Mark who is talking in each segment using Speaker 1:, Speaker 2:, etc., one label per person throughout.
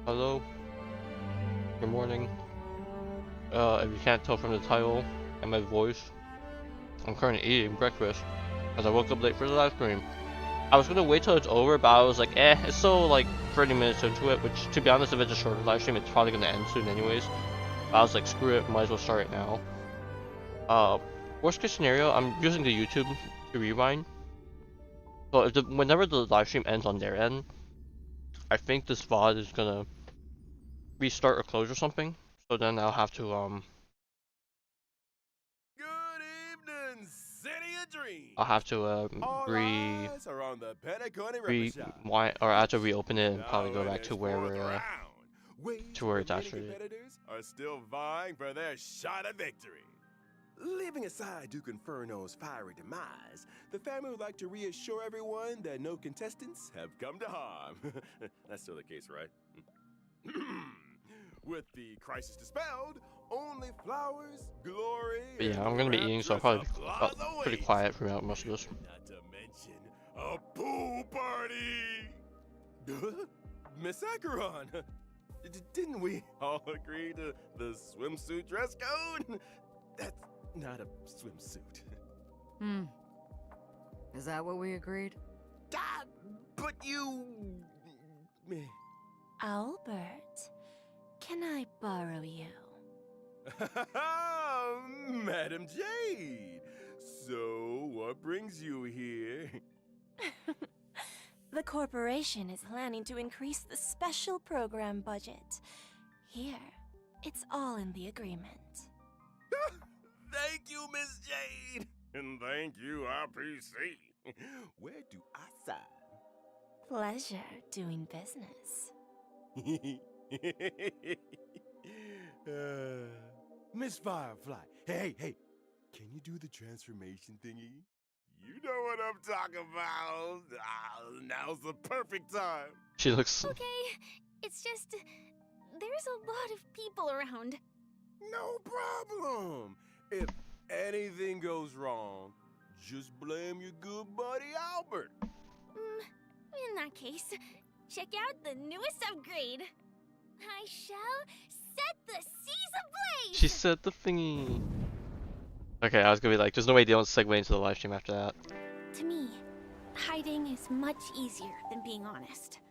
Speaker 1: Hello, good morning. If you can't tell from the title and my voice, I'm currently eating breakfast as I woke up late for the live stream. I was gonna wait till it's over, but I was like, it's still like 30 minutes into it, which to be honest, if it's a shorter live stream, it's probably gonna end soon anyways. But I was like, screw it, might as well start it now. Worst case scenario, I'm using the YouTube to rewind. So if whenever the live stream ends on their end, I think this VOD is gonna restart or close or something. So then I'll have to
Speaker 2: Good evening, City of Dreams.
Speaker 1: I'll have to
Speaker 2: All eyes are on the Penacony Shop.
Speaker 1: rewind, or I have to reopen it and probably go
Speaker 2: Now in
Speaker 1: back
Speaker 2: its
Speaker 1: to where
Speaker 2: fourth
Speaker 1: we're
Speaker 2: round,
Speaker 1: to where it's
Speaker 2: remaining
Speaker 1: actually.
Speaker 2: competitors are still vying for their shot at victory. Leaving aside Duke Inferno's fiery demise, the family would like to reassure everyone that no contestants have come to harm. That's still the case, right? With the crisis dispelled, only flowers, glory,
Speaker 1: But yeah,
Speaker 2: and
Speaker 1: I'm gonna be eating, so I'll probably be
Speaker 2: applause
Speaker 1: pretty
Speaker 2: awaits.
Speaker 1: quiet throughout most of this.
Speaker 2: Not to mention a pool party. Miss Acheron, didn't we all agree to the swimsuit dress code? That's not a swimsuit.
Speaker 3: Is that what we agreed?
Speaker 2: But you...
Speaker 4: Albert, can I borrow you?
Speaker 2: Madam Jade. So, what brings you here?
Speaker 4: The corporation is planning to increase the special program budget. Here, it's all in the agreement.
Speaker 2: Thank you, Miss Jade. And thank you, RPC. Where do I sign?
Speaker 4: Pleasure doing business.
Speaker 2: Miss Firefly, hey, can you do the transformation thingy? You know what I'm talking about. Now's the perfect time.
Speaker 1: She looks.
Speaker 5: Okay, it's just there's a lot of people around.
Speaker 2: No problem. If anything goes wrong, just blame your good buddy Albert.
Speaker 5: In that case, check out the newest upgrade. I shall set the seas ablaze!
Speaker 1: She said the thingy. Okay, I was gonna be like, there's no way they don't segue into the live stream after that.
Speaker 5: To me, hiding is much easier than being honest.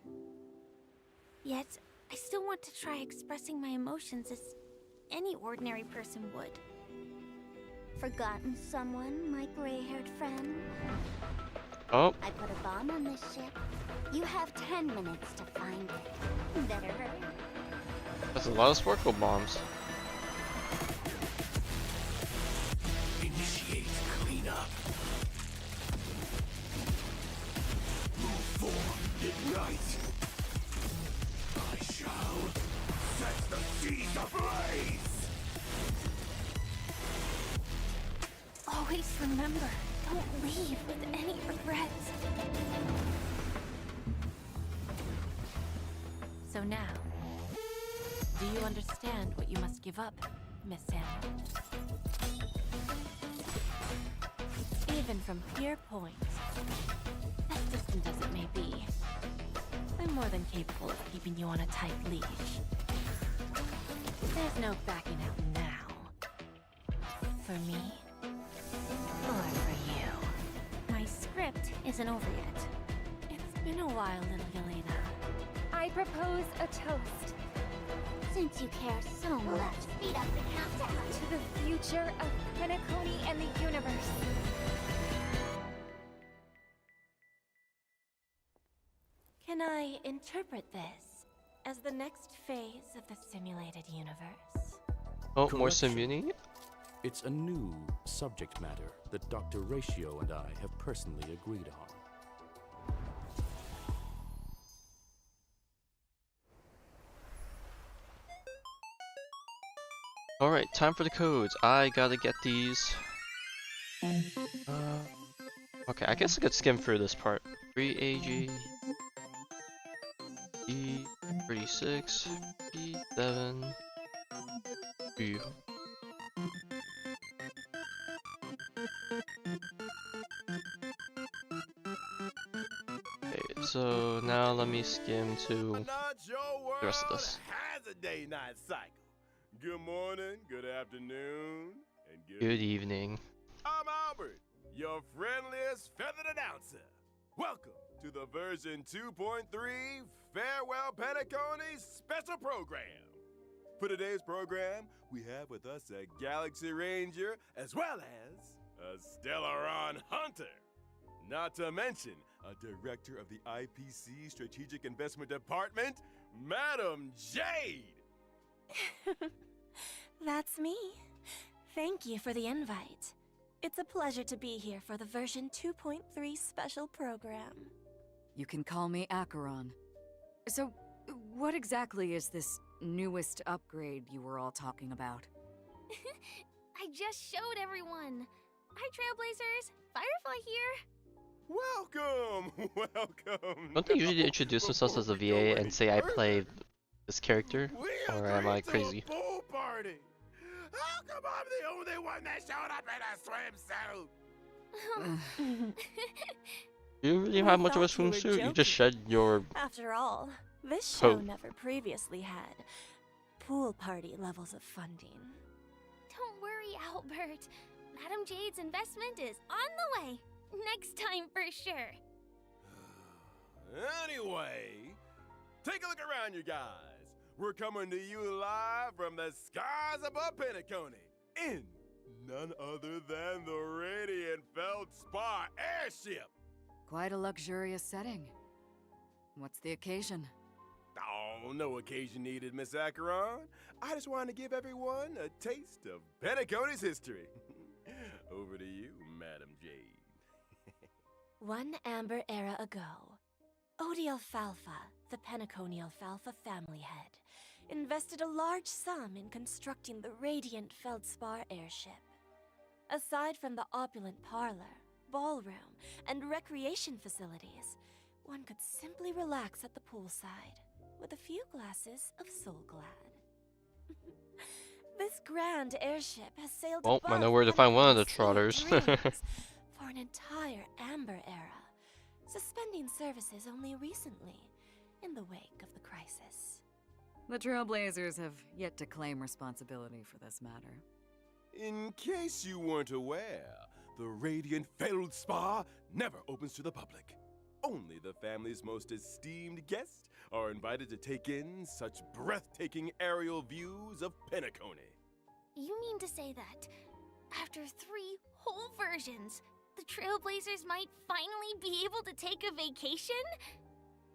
Speaker 5: Yet, I still want to try expressing my emotions as any ordinary person would.
Speaker 6: Forgotten someone, my gray-haired friend?
Speaker 1: Oh,
Speaker 6: I put a bomb on this ship. You have 10 minutes to find it. Better hurry.
Speaker 1: that's a lot of sparkle bombs.
Speaker 2: Initiate cleanup. Move forward, ignite. I shall set the seas ablaze.
Speaker 5: Always remember, don't leave with any regrets.
Speaker 4: So now, do you understand what you must give up, Miss Samuel? Even from here point, as distant as it may be, I'm more than capable of keeping you on a tight leash. There's no backing out now. For me, or for you.
Speaker 5: My script isn't over yet.
Speaker 4: It's been a while, little Yelena.
Speaker 5: I propose a toast
Speaker 6: Since you care so much, speed up the countdown.
Speaker 5: to the future of Penacony and the universe.
Speaker 4: Can I interpret this as the next phase of the simulated universe?
Speaker 1: Oh, more
Speaker 7: Correction.
Speaker 1: simulating.
Speaker 7: It's a new subject matter that Dr. Ratio and I have personally agreed on.
Speaker 1: Alright, time for the codes. I gotta get these. Okay, I guess I could skim through this part. 3AG, E36, E7, E. Okay, so now let me skim to.
Speaker 2: Not your
Speaker 1: the rest of this.
Speaker 2: has a day-night cycle. Good morning, good afternoon, and
Speaker 1: Good evening.
Speaker 2: I'm Albert, your friendliest feathered announcer. Welcome to the version 2.3 Farewell Penacony special program. For today's program, we have with us a Galaxy Ranger as well as a Stellaron Hunter. Not to mention a director of the IPC Strategic Investment Department, Madam Jade.
Speaker 4: That's me. Thank you for the invite. It's a pleasure to be here for the version 2.3 special program.
Speaker 3: You can call me Acheron. So, what exactly is this newest upgrade you were all talking about?
Speaker 5: I just showed everyone. Hi, Trailblazers. Firefly here.
Speaker 2: Welcome, welcome.
Speaker 1: Don't they usually introduce themselves as a VA and say I play this character? Or am I crazy?
Speaker 2: Pool party. How come I'm the only one that showed up in a swimsuit?
Speaker 1: Do you really
Speaker 4: We
Speaker 1: have much of a
Speaker 4: thought you were
Speaker 1: swimsuit? You just shed your...
Speaker 4: After all, this show
Speaker 1: Coat.
Speaker 4: never previously had pool party levels of funding.
Speaker 5: Don't worry, Albert. Madam Jade's investment is on the way. Next time for sure.
Speaker 2: Anyway, take a look around, you guys. We're coming to you live from the skies above Penacony in none other than the Radiant Feldspar airship.
Speaker 3: Quite a luxurious setting. What's the occasion?
Speaker 2: Oh, no occasion needed, Miss Acheron. I just wanted to give everyone a taste of Penacony's history. Over to you, Madam Jade.
Speaker 4: One amber era ago, Odie Alfalfa, the Penacony Alfalfa family head, invested a large sum in constructing the Radiant Feldspar airship. Aside from the opulent parlor, ballroom, and recreation facilities, one could simply relax at the poolside with a few glasses of Soul Glad. This grand airship has sailed
Speaker 1: Well, I
Speaker 4: above
Speaker 1: know where to find one of the
Speaker 4: Penacone's sea
Speaker 1: trotters.
Speaker 4: of dreams for an entire amber era, suspending services only recently in the wake of the crisis.
Speaker 3: The Trailblazers have yet to claim responsibility for this matter.
Speaker 2: In case you weren't aware, the Radiant Feldspar never opens to the public. Only the family's most esteemed guests are invited to take in such breathtaking aerial views of Penacony.
Speaker 5: You mean to say that after 3 whole versions, the Trailblazers might finally be able to take a vacation?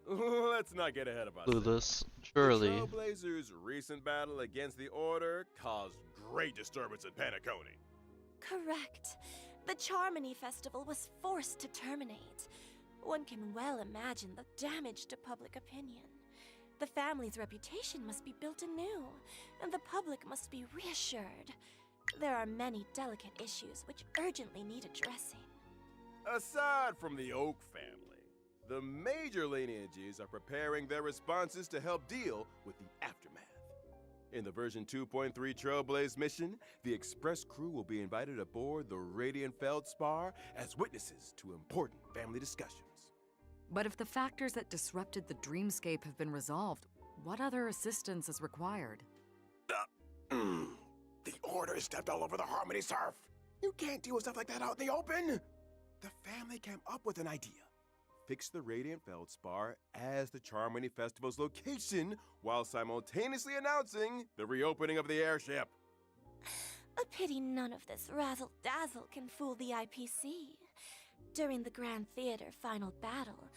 Speaker 2: Let's not get ahead of ourselves.
Speaker 1: Clueless. Surely.
Speaker 2: The Trailblazers' recent battle against the Order caused great disturbance in Penacony.
Speaker 4: Correct. The Charmony Festival was forced to terminate. One can well imagine the damage to public opinion. The family's reputation must be built anew, and the public must be reassured. There are many delicate issues which urgently need addressing.
Speaker 2: Aside from the Oak family, the major lineages are preparing their responses to help deal with the aftermath. In the version 2.3 Trailblaze mission, the Express crew will be invited aboard the Radiant Feldspar as witnesses to important family discussions.
Speaker 3: But if the factors that disrupted the dreamscape have been resolved, what other assistance is required?
Speaker 2: The Order stepped all over the Harmony surf. You can't deal with stuff like that out in the open. The family came up with an idea. Fix the Radiant Feldspar as the Charmony Festival's location while simultaneously announcing the reopening of the airship.
Speaker 4: A pity none of this razzle-dazzle can fool the IPC. During the Grand Theater final battle,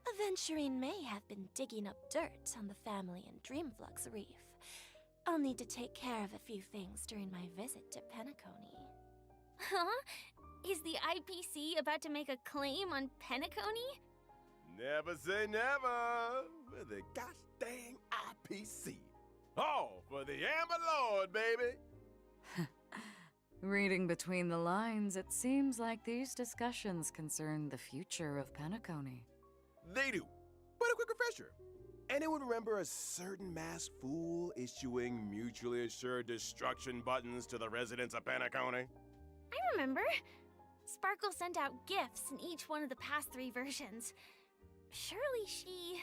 Speaker 4: Aventurine may have been digging up dirt on the family in Dreamflux Reef. I'll need to take care of a few things during my visit to Penacony.
Speaker 5: Huh? Is the IPC about to make a claim on Penacony?
Speaker 2: Never say never with the gosh dang IPC. All for the Amber Lord, baby.
Speaker 3: Reading between the lines, it seems like these discussions concern the future of Penacony.
Speaker 2: They do. But a quick refresher. Anyone remember a certain masked fool issuing mutually assured destruction buttons to the residents of Penacony?
Speaker 5: I remember. Sparkle sent out gifts in each one of the past 3 versions. Surely she...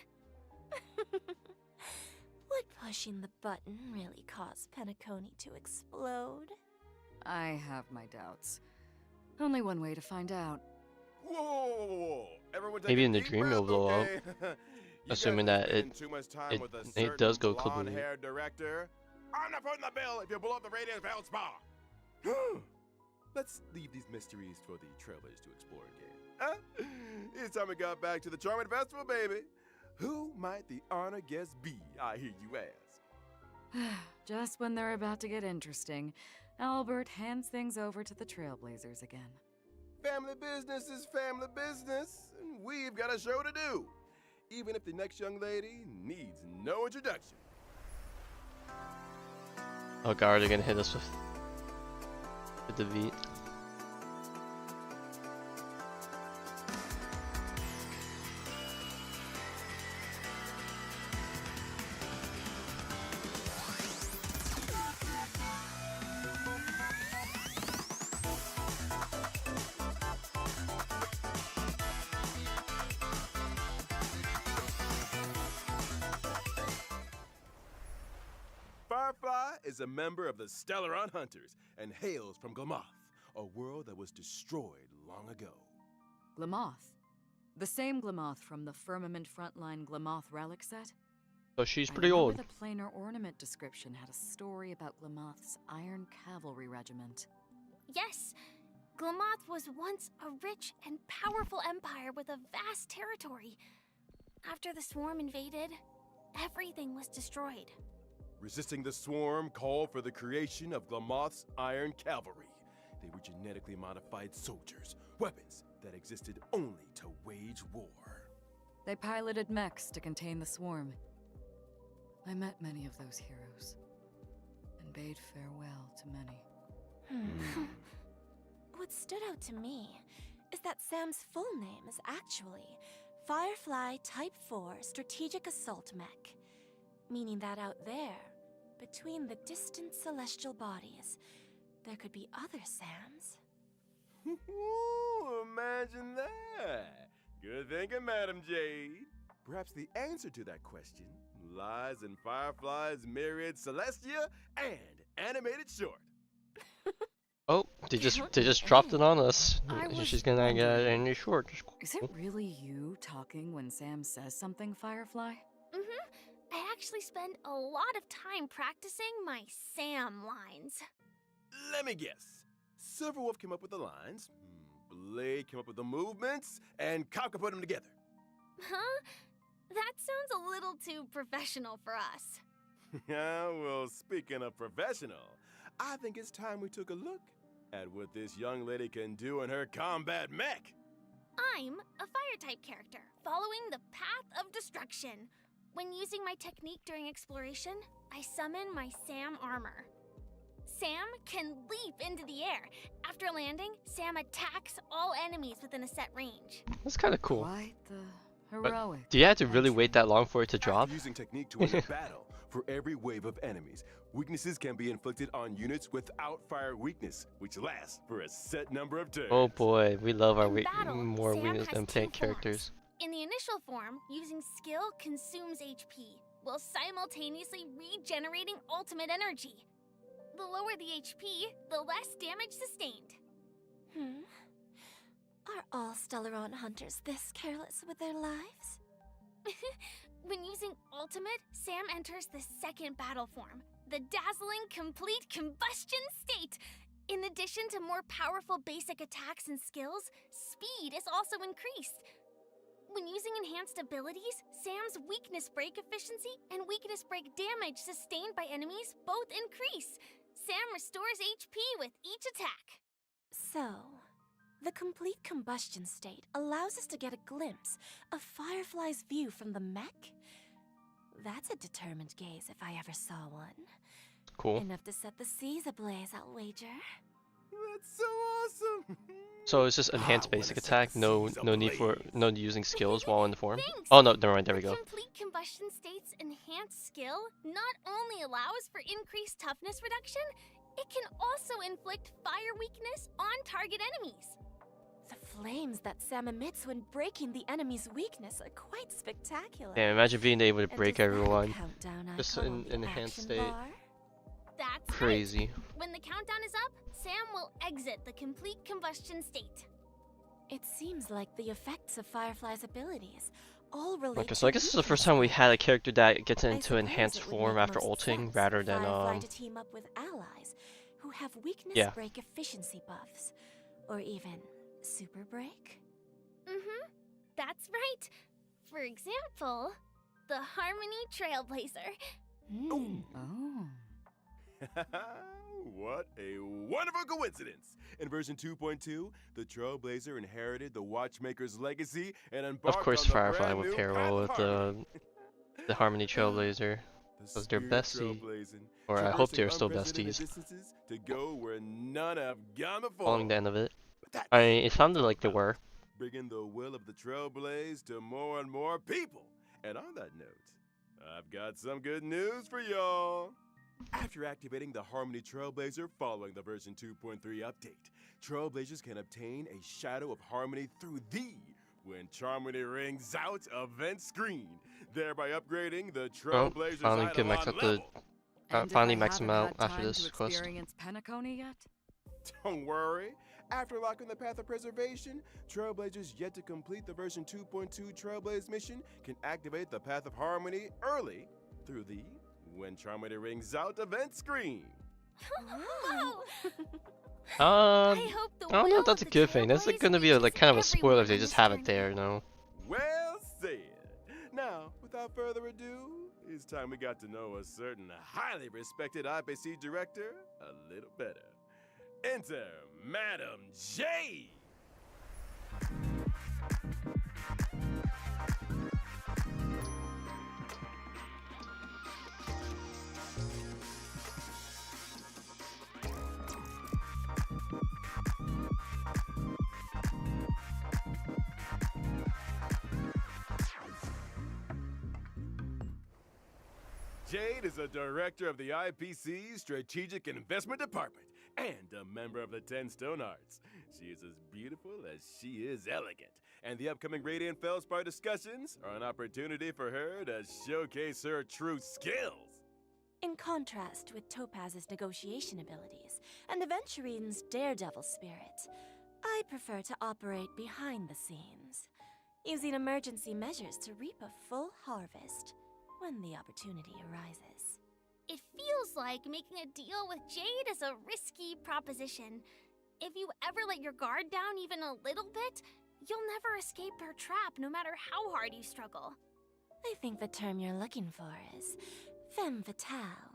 Speaker 4: Would pushing the button really cause Penacony to explode?
Speaker 3: I have my doubts. Only one way to find out.
Speaker 2: Whoa. Everyone take
Speaker 1: Maybe
Speaker 2: a
Speaker 1: in the
Speaker 2: deep
Speaker 1: dream
Speaker 2: breath,
Speaker 1: it'll blow up.
Speaker 2: okay? You
Speaker 1: Assuming
Speaker 2: guys are
Speaker 1: that
Speaker 2: spending too much time with a
Speaker 1: it does
Speaker 2: certain
Speaker 1: go kablooey.
Speaker 2: blonde-haired director. I'm not putting the bill if you blow up the Radiant Feldspar. Let's leave these mysteries for the trailers to explore again. It's time we got back to the Charming Festival, baby. Who might the honor guest be, I hear you ask?
Speaker 3: Just when they're about to get interesting, Albert hands things over to the Trailblazers again.
Speaker 2: Family business is family business, and we've got a show to do, even if the next young lady needs no introduction.
Speaker 1: Oh god, they're gonna hit us with the beat.
Speaker 2: Firefly is a member of the Stellaron Hunters and hails from Glamoth, a world that was destroyed long ago.
Speaker 3: Glamoth? The same Glamoth from the Firmament Frontline Glamoth relic set?
Speaker 1: So she's
Speaker 3: I
Speaker 1: pretty
Speaker 3: remember
Speaker 1: old.
Speaker 3: The planar ornament description had a story about Glamoth's Iron Cavalry Regiment.
Speaker 5: Yes, Glamoth was once a rich and powerful empire with a vast territory. After the swarm invaded, everything was destroyed.
Speaker 2: Resisting the swarm called for the creation of Glamoth's Iron Cavalry. They were genetically modified soldiers, weapons that existed only to wage war.
Speaker 3: They piloted mechs to contain the swarm. I met many of those heroes, and bade farewell to many.
Speaker 4: What stood out to me is that Sam's full name is actually Firefly Type 4 Strategic Assault Mech, meaning that out there, between the distant celestial bodies, there could be other Sams.
Speaker 2: Ooh, imagine that. Good thinking, Madam Jade. Perhaps the answer to that question lies in Firefly's myriad Celestia and animated short.
Speaker 1: Oh, they just dropped it on us.
Speaker 3: I was
Speaker 1: She's gonna get
Speaker 3: wondering,
Speaker 1: any short.
Speaker 3: Is it really you talking when Sam says something, Firefly?
Speaker 5: I actually spend a lot of time practicing my Sam lines.
Speaker 2: Let me guess. Silverwolf came up with the lines, Blade came up with the movements, and Kafka put them together.
Speaker 5: Huh? That sounds a little too professional for us.
Speaker 2: Yeah, well, speaking of professional, I think it's time we took a look at what this young lady can do in her combat mech.
Speaker 5: I'm a fire-type character, following the path of destruction. When using my technique during exploration, I summon my Sam armor. Sam can leap into the air. After landing, Sam attacks all enemies within a set range.
Speaker 1: That's kind of cool.
Speaker 3: Quite the heroic.
Speaker 1: Do you have to really wait that long for it to drop?
Speaker 2: After using technique to win a battle, for every wave of enemies, weaknesses can be inflicted on units without fire weakness, which lasts for a set number of turns.
Speaker 1: Oh boy, we love our
Speaker 5: In battle,
Speaker 1: more
Speaker 5: Sam
Speaker 1: weakness
Speaker 5: has
Speaker 1: than
Speaker 5: two
Speaker 1: tank characters.
Speaker 5: In the initial form, using skill consumes HP, while simultaneously regenerating ultimate energy. The lower the HP, the less damage sustained.
Speaker 4: Are all Stellaron hunters this careless with their lives?
Speaker 5: When using ultimate, Sam enters the second battle form, the dazzling complete combustion state. In addition to more powerful basic attacks and skills, speed is also increased. When using enhanced abilities, Sam's weakness break efficiency and weakness break damage sustained by enemies both increase. Sam restores HP with each attack.
Speaker 4: So, the complete combustion state allows us to get a glimpse of Firefly's view from the mech? That's a determined gaze if I ever saw one.
Speaker 1: Cool.
Speaker 4: Enough to set the seas ablaze, I'll wager.
Speaker 2: That's so awesome!
Speaker 1: So it's just enhanced
Speaker 2: wanna
Speaker 1: basic
Speaker 2: set
Speaker 1: attack,
Speaker 2: the
Speaker 1: no
Speaker 2: seas
Speaker 1: need for
Speaker 2: ablaze.
Speaker 1: using skills while in the form.
Speaker 5: Thanks.
Speaker 1: Oh no, never mind, there we
Speaker 5: The
Speaker 1: go.
Speaker 5: complete combustion state's enhanced skill not only allows for increased toughness reduction, it can also inflict fire weakness on target enemies.
Speaker 4: The flames that Sam emits when breaking the enemy's weakness are quite spectacular.
Speaker 1: Yeah, imagine being able to
Speaker 4: And
Speaker 1: break
Speaker 4: is that a
Speaker 1: everyone.
Speaker 4: countdown
Speaker 1: Just
Speaker 4: icon on
Speaker 1: in
Speaker 4: the
Speaker 1: enhanced
Speaker 4: action
Speaker 1: state.
Speaker 4: bar?
Speaker 5: That's
Speaker 1: Crazy.
Speaker 5: right. When the countdown is up, Sam will exit the complete combustion state.
Speaker 4: It seems like the effects of Firefly's abilities all relate
Speaker 1: Okay, so I
Speaker 4: to
Speaker 1: guess this is the first
Speaker 4: weakness
Speaker 1: time we
Speaker 4: break.
Speaker 1: had a character that gets
Speaker 4: I
Speaker 1: into
Speaker 4: suppose
Speaker 1: enhanced
Speaker 4: it would
Speaker 1: form
Speaker 4: make
Speaker 1: after
Speaker 4: most
Speaker 1: ulting
Speaker 4: sense
Speaker 1: rather
Speaker 4: for
Speaker 1: than
Speaker 4: Firefly to team up with allies who have weakness
Speaker 1: Yeah.
Speaker 4: break efficiency buffs, or even super break.
Speaker 5: Mm-hmm. That's right. For example, the Harmony Trailblazer.
Speaker 4: Hmm.
Speaker 3: Oh.
Speaker 2: What a wonderful coincidence! In version 2.2, the Trailblazer inherited the Watchmaker's legacy and embarked
Speaker 1: of course
Speaker 2: on the
Speaker 1: Firefly
Speaker 2: brand
Speaker 1: would
Speaker 2: new
Speaker 1: pair
Speaker 2: path
Speaker 1: well
Speaker 2: of
Speaker 1: with
Speaker 2: harmony.
Speaker 1: the Harmony Trailblazer.
Speaker 2: The
Speaker 1: Was their
Speaker 2: spirit
Speaker 1: bestie.
Speaker 2: trailblazing,
Speaker 1: Or I hope
Speaker 2: traversing
Speaker 1: they were still
Speaker 2: unprecedented
Speaker 1: besties
Speaker 2: distances to go where none have gone before.
Speaker 1: following the end of it.
Speaker 2: But that's
Speaker 1: I mean, it sounded
Speaker 2: what
Speaker 1: like
Speaker 2: it's
Speaker 1: they
Speaker 2: about.
Speaker 1: were.
Speaker 2: Bringing the will of the Trailblaze to more and more people. And on that note, I've got some good news for y'all. After activating the Harmony Trailblazer following the version 2.3 update, Trailblazers can obtain a Shadow of Harmony through the When Charmony Rings Out event screen, thereby upgrading the
Speaker 1: Oh,
Speaker 2: Trailblazer's
Speaker 1: finally can max
Speaker 2: Eidolon
Speaker 1: up the
Speaker 2: level.
Speaker 3: And
Speaker 1: finally
Speaker 3: if I
Speaker 1: max them
Speaker 3: haven't
Speaker 1: out
Speaker 3: had
Speaker 1: after
Speaker 3: time
Speaker 1: this
Speaker 3: to
Speaker 1: quest.
Speaker 3: experience Penacony yet?
Speaker 2: Don't worry. After locking the Path of Preservation, Trailblazers yet to complete the version 2.2 Trailblaze mission can activate the Path of Harmony early through the When Charmony Rings Out event screen.
Speaker 5: Whoa!
Speaker 1: Um,
Speaker 5: I hope the
Speaker 1: I don't know
Speaker 5: will
Speaker 1: if that's a
Speaker 5: of the
Speaker 1: good thing. That's like
Speaker 5: Trailblaze
Speaker 1: gonna be a, like
Speaker 5: reaches
Speaker 1: kind of a spoiler if they
Speaker 5: everyone
Speaker 1: just
Speaker 5: on
Speaker 1: have
Speaker 5: this
Speaker 1: it there,
Speaker 5: journey.
Speaker 1: you know?
Speaker 2: Well said. Now, without further ado, it's time we got to know a certain highly respected IPC director a little better. Enter Madam J. Jade is a director of the IPC's Strategic Investment Department and a member of the 10 Stone Arts. She is as beautiful as she is elegant, and the upcoming Radiant Feldspar discussions are an opportunity for her to showcase her true skills.
Speaker 4: In contrast with Topaz's negotiation abilities and Aventurine's daredevil spirit, I prefer to operate behind the scenes, using emergency measures to reap a full harvest when the opportunity arises.
Speaker 5: It feels like making a deal with Jade is a risky proposition. If you ever let your guard down even a little bit, you'll never escape her trap no matter how hard you struggle.
Speaker 4: I think the term you're looking for is femme fatale.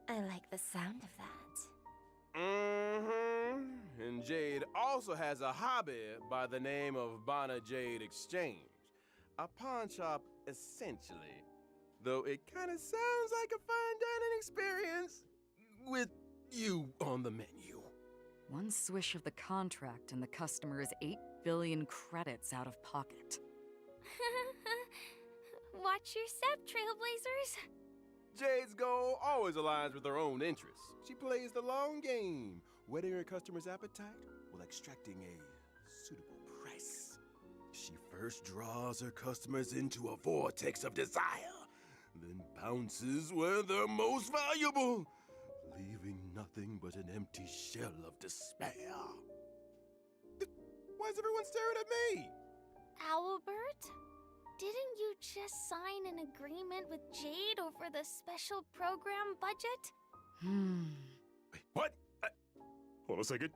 Speaker 4: I like the sound of that.
Speaker 2: Mm-hmm. And Jade also has a hobby by the name of Bonna Jade Exchange. A pawn shop, essentially. Though it kind of sounds like a fine dining experience with you on the menu.
Speaker 3: One swish of the contract and the customer is 8 billion credits out of pocket.
Speaker 5: Watch your step, Trailblazers.
Speaker 2: Jade's goal always aligns with her own interests. She plays the long game, whetting her customer's appetite while extracting a suitable price. She first draws her customers into a vortex of desire, then bounces where they're most valuable, leaving nothing but an empty shell of despair. Why is everyone staring at me?
Speaker 5: Albert, didn't you just sign an agreement with Jade over the special program budget?
Speaker 2: Wait, what? Hold on a second.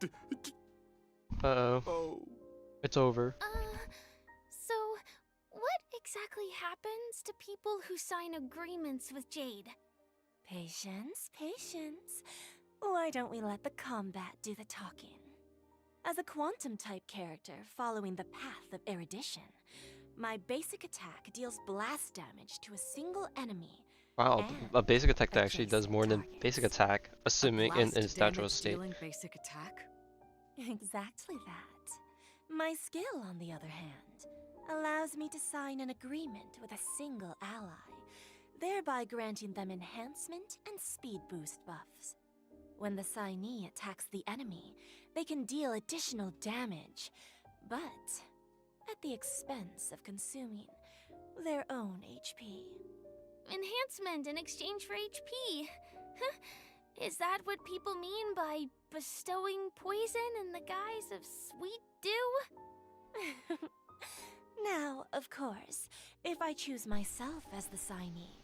Speaker 1: Uh-oh.
Speaker 2: Oh.
Speaker 1: It's over.
Speaker 5: So what exactly happens to people who sign agreements with Jade?
Speaker 4: Patience, patience. Why don't we let the combat do the talking? As a quantum-type character following the path of erudition, my basic attack deals blast damage to a single enemy.
Speaker 1: Wow,
Speaker 4: and
Speaker 1: a basic attack that actually does
Speaker 4: adjacent
Speaker 1: more than
Speaker 4: targets.
Speaker 1: basic attack, assuming in its natural state.
Speaker 3: Damage-dealing basic attack?
Speaker 4: Exactly that. My skill, on the other hand, allows me to sign an agreement with a single ally, thereby granting them enhancement and speed boost buffs. When the signee attacks the enemy, they can deal additional damage, but at the expense of consuming their own HP.
Speaker 5: Enhancement in exchange for HP. Huh? Is that what people mean by bestowing poison in the guise of sweet dew?
Speaker 4: Now, of course, if I choose myself as the signee,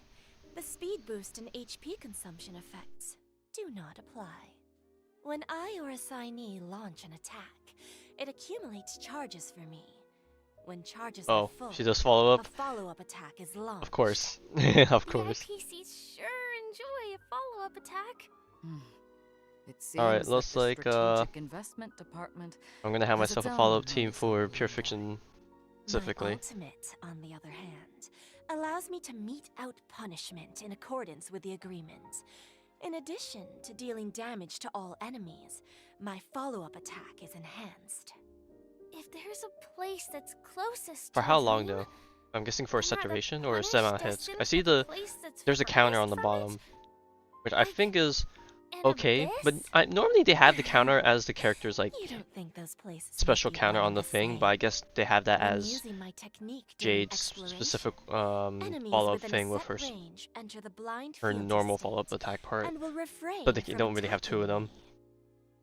Speaker 4: the speed boost and HP consumption effects do not apply. When I or a signee launch an attack, it accumulates charges for me. When charges are
Speaker 1: Oh,
Speaker 4: full,
Speaker 1: she does follow
Speaker 4: a
Speaker 1: up?
Speaker 4: follow-up attack is launched.
Speaker 1: Of course. Of course.
Speaker 5: The IPCs sure enjoy a follow-up attack.
Speaker 3: It seems
Speaker 1: Alright,
Speaker 3: that
Speaker 1: looks
Speaker 3: the
Speaker 1: like,
Speaker 3: strategic investment department
Speaker 1: I'm gonna have
Speaker 3: has
Speaker 1: myself
Speaker 3: its
Speaker 1: a
Speaker 3: own
Speaker 1: follow-up team
Speaker 3: ways of
Speaker 1: for
Speaker 3: being
Speaker 1: Pure
Speaker 3: led.
Speaker 1: Fiction
Speaker 4: My
Speaker 1: specifically.
Speaker 4: ultimate, on the other hand, allows me to mete out punishment in accordance with the agreement. In addition to dealing damage to all enemies, my follow-up attack is enhanced.
Speaker 5: If there's a place that's closest
Speaker 1: For
Speaker 5: to
Speaker 1: how
Speaker 5: a
Speaker 1: long
Speaker 5: dream,
Speaker 1: though? I'm guessing for a
Speaker 5: then are the
Speaker 1: saturation or a
Speaker 5: punished
Speaker 1: set amount of hits.
Speaker 5: destined
Speaker 1: I see
Speaker 5: for the
Speaker 1: the
Speaker 5: place that's
Speaker 1: there's a counter on the
Speaker 5: furthest from it?
Speaker 1: bottom, which I
Speaker 5: Like
Speaker 1: think is
Speaker 5: an
Speaker 1: okay, but
Speaker 5: abyss?
Speaker 1: normally they have the counter as the character's like
Speaker 4: You don't think those places might
Speaker 1: special
Speaker 4: be
Speaker 1: counter
Speaker 4: one
Speaker 1: on
Speaker 4: and
Speaker 1: the thing, but I guess they have that
Speaker 4: When
Speaker 1: as
Speaker 4: using my technique during
Speaker 1: Jade's specific
Speaker 4: exploration, enemies
Speaker 1: follow-up
Speaker 4: within a
Speaker 1: thing with
Speaker 4: set
Speaker 1: her
Speaker 4: range enter the blind
Speaker 1: her
Speaker 4: fealty
Speaker 1: normal
Speaker 4: state
Speaker 1: follow-up attack part,
Speaker 4: and will refrain
Speaker 1: but they
Speaker 4: from
Speaker 1: don't really have two of
Speaker 4: attacking
Speaker 1: them.
Speaker 4: me.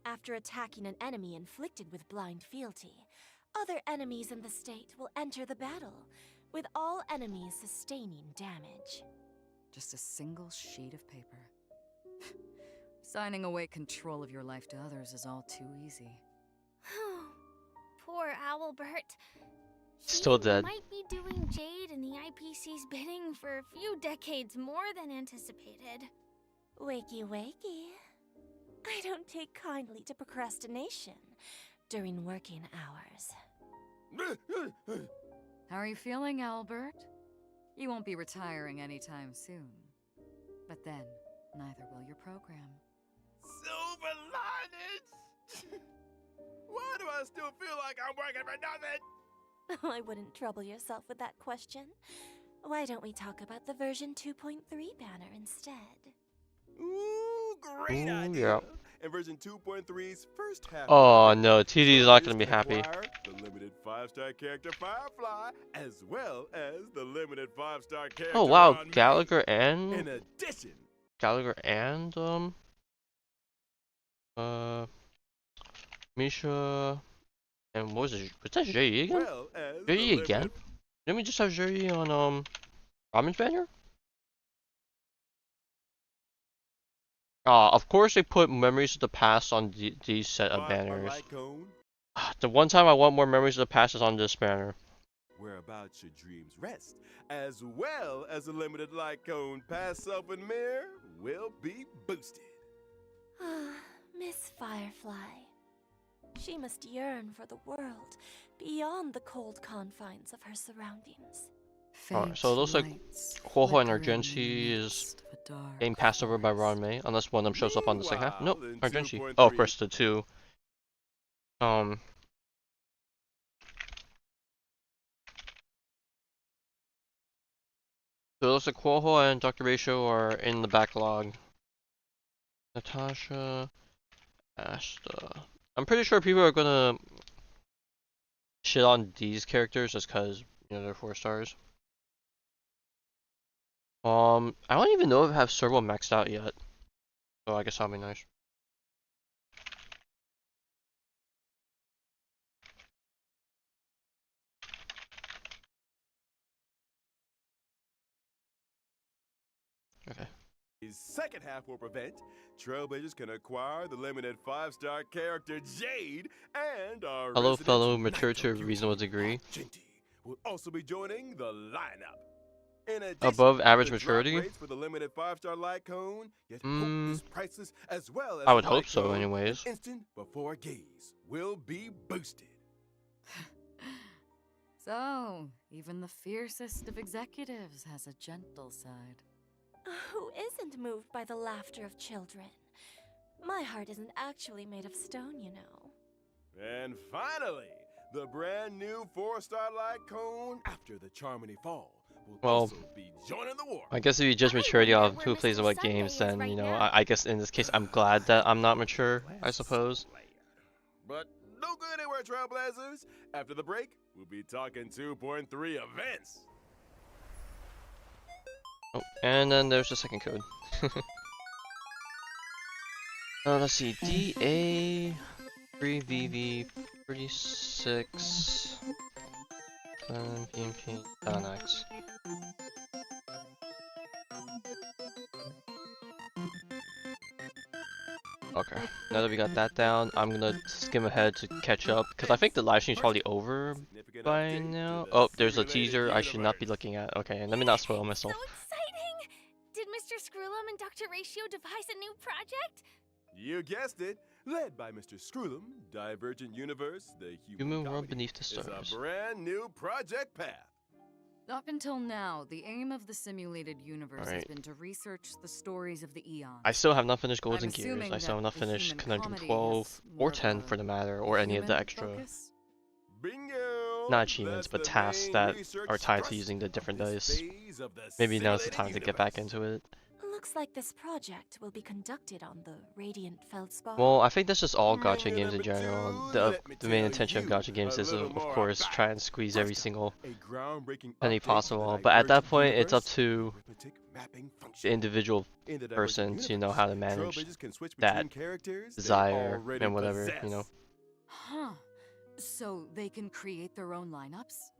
Speaker 4: After attacking an enemy inflicted with blind fealty, other enemies in the state will enter the battle, with all enemies sustaining damage.
Speaker 3: Just a single sheet of paper. Signing away control of your life to others is all too easy.
Speaker 5: Poor Owlbert.
Speaker 1: Still
Speaker 5: He
Speaker 1: dead.
Speaker 5: might be doing Jade and the IPC's bidding for a few decades more than anticipated.
Speaker 4: Wakey wakey. I don't take kindly to procrastination during working hours.
Speaker 3: How are you feeling, Albert? You won't be retiring anytime soon. But then, neither will your program.
Speaker 2: Silver linings! Why do I still feel like I'm working for nothing?
Speaker 4: I wouldn't trouble yourself with that question. Why don't we talk about the version 2.3 banner instead?
Speaker 2: Ooh, great
Speaker 1: Ooh,
Speaker 2: idea!
Speaker 1: yeah.
Speaker 2: And version 2.3's first half.
Speaker 1: Oh
Speaker 2: of it,
Speaker 1: no, TD is not gonna be
Speaker 2: players can
Speaker 1: happy.
Speaker 2: acquire the limited 5-star character Firefly, as well as the limited 5-star character.
Speaker 1: Oh wow,
Speaker 2: Ron May.
Speaker 1: Gallagher
Speaker 2: In
Speaker 1: and
Speaker 2: addition,
Speaker 1: Misha and what was it? Was that Jerry again?
Speaker 2: well as
Speaker 1: Jerry
Speaker 2: the
Speaker 1: again?
Speaker 2: limited
Speaker 1: Didn't we just have Jerry on Ramen's banner? Of course they put Memories of the Past on these set of banners.
Speaker 2: Light Cone,
Speaker 1: The one time I want more Memories of the Past is on this banner.
Speaker 2: whereabouts your dreams rest, as well as a limited light cone past self and mirror will be boosted.
Speaker 4: Ah, Miss Firefly. She must yearn for the world beyond the cold confines of her surroundings.
Speaker 1: Alright, so it looks like Huohuo and Argency is getting passed over by Ron May, unless one of them shows up on the second half. Nope,
Speaker 2: Meanwhile, in
Speaker 1: Argency.
Speaker 2: 2.3
Speaker 1: Oh, of course, the two. So it looks like Huohuo and Dr. Ratio are in the backlog. Natasha, Asta. I'm pretty sure people are gonna shit on these characters just cause, you know, they're 4 stars. I don't even know if I have Servo maxed out yet. So I guess that'll be nice. Okay.
Speaker 2: His second half will prevent Trailblazers can acquire the limited 5-star character Jade and our
Speaker 1: Hello,
Speaker 2: resident
Speaker 1: fellow mature to a
Speaker 2: Night
Speaker 1: reasonable
Speaker 2: Beauty,
Speaker 1: degree.
Speaker 2: Argenti, will also be joining the lineup. In addition,
Speaker 1: Above average
Speaker 2: the drop
Speaker 1: maturity?
Speaker 2: rates for the limited 5-star light cone, yet hope is priceless, as well as
Speaker 1: I would
Speaker 2: the
Speaker 1: hope
Speaker 2: light
Speaker 1: so
Speaker 2: cone,
Speaker 1: anyways.
Speaker 2: an instant before gaze will be boosted.
Speaker 3: So, even the fiercest of executives has a gentle side.
Speaker 4: Who isn't moved by the laughter of children? My heart isn't actually made of stone, you know.
Speaker 2: And finally, the brand new 4-star light cone after the Charmony Fall will
Speaker 1: Well,
Speaker 2: also be joining the war.
Speaker 1: I guess if you judge
Speaker 5: I
Speaker 1: maturity
Speaker 5: wonder
Speaker 1: on
Speaker 5: where
Speaker 1: who plays
Speaker 5: Mr.
Speaker 1: what
Speaker 5: Sunday
Speaker 1: games,
Speaker 5: is
Speaker 1: then,
Speaker 5: right
Speaker 1: you know,
Speaker 5: now.
Speaker 1: I guess in this case I'm glad that I'm not mature, I suppose.
Speaker 2: But don't go anywhere, Trailblazers. After the break, we'll be talking 2.3 events.
Speaker 1: Oh, and then there's the second code. Let's see, DA 3VV 36 PMP X. Okay, now that we got that down, I'm gonna skim ahead to catch up because I think the live stream's probably over by now. Oh, there's a teaser I should not be looking at. Okay, let me not spoil myself.
Speaker 5: So exciting! Did Mr. Screwlum and Dr. Ratio devise a new project?
Speaker 2: You guessed it. Led by Mr. Screwlum, Divergent Universe, the
Speaker 1: Human
Speaker 2: human
Speaker 1: World
Speaker 2: comedy,
Speaker 1: Beneath the
Speaker 2: is
Speaker 1: Stars.
Speaker 2: a brand new project path.
Speaker 3: Up until now, the aim of the simulated universe has
Speaker 1: Alright.
Speaker 3: been to research the stories of the eons.
Speaker 1: I still have not finished Golden
Speaker 3: I'm
Speaker 1: Gears.
Speaker 3: assuming
Speaker 1: I still have
Speaker 3: that
Speaker 1: not
Speaker 3: the
Speaker 1: finished
Speaker 3: human
Speaker 1: Conundrum
Speaker 3: comedy
Speaker 1: 12
Speaker 3: has
Speaker 1: or
Speaker 3: more of
Speaker 1: 10
Speaker 3: a
Speaker 1: for the matter, or any of the
Speaker 3: human
Speaker 1: extra,
Speaker 3: focus?
Speaker 2: Bingo!
Speaker 1: not achievements,
Speaker 2: That's
Speaker 1: but
Speaker 2: the
Speaker 1: tasks
Speaker 2: main
Speaker 1: that
Speaker 2: research
Speaker 1: are tied to
Speaker 2: thrust
Speaker 1: using the
Speaker 2: of
Speaker 1: different
Speaker 2: this
Speaker 1: dice.
Speaker 2: phase of the
Speaker 1: Maybe now's the
Speaker 2: simulated
Speaker 1: time to get back
Speaker 2: universe.
Speaker 1: into it.
Speaker 4: Looks like this project will be conducted on the radiant feldspar.
Speaker 1: Well, I think that's just all gacha
Speaker 2: Manga
Speaker 1: games in
Speaker 2: number
Speaker 1: general.
Speaker 2: 2, let me
Speaker 1: The main
Speaker 2: tell
Speaker 1: intention of
Speaker 2: you
Speaker 1: gacha games
Speaker 2: a
Speaker 1: is,
Speaker 2: little
Speaker 1: of
Speaker 2: more
Speaker 1: course,
Speaker 2: about
Speaker 1: try
Speaker 2: it.
Speaker 1: and squeeze every
Speaker 2: First up,
Speaker 1: single
Speaker 2: a groundbreaking
Speaker 1: penny
Speaker 2: update to the
Speaker 1: possible. But at that
Speaker 2: Divergent
Speaker 1: point, it's up
Speaker 2: Universe,
Speaker 1: to
Speaker 2: arithmetic mapping
Speaker 1: the
Speaker 2: function.
Speaker 1: individual
Speaker 2: In the Divergent
Speaker 1: person to know
Speaker 2: Universe,
Speaker 1: how to manage
Speaker 2: Trailblazers can switch
Speaker 1: that
Speaker 2: between characters they
Speaker 1: desire
Speaker 2: already
Speaker 1: and whatever,
Speaker 2: possess.
Speaker 1: you know.
Speaker 3: Huh. So they can create their own lineups?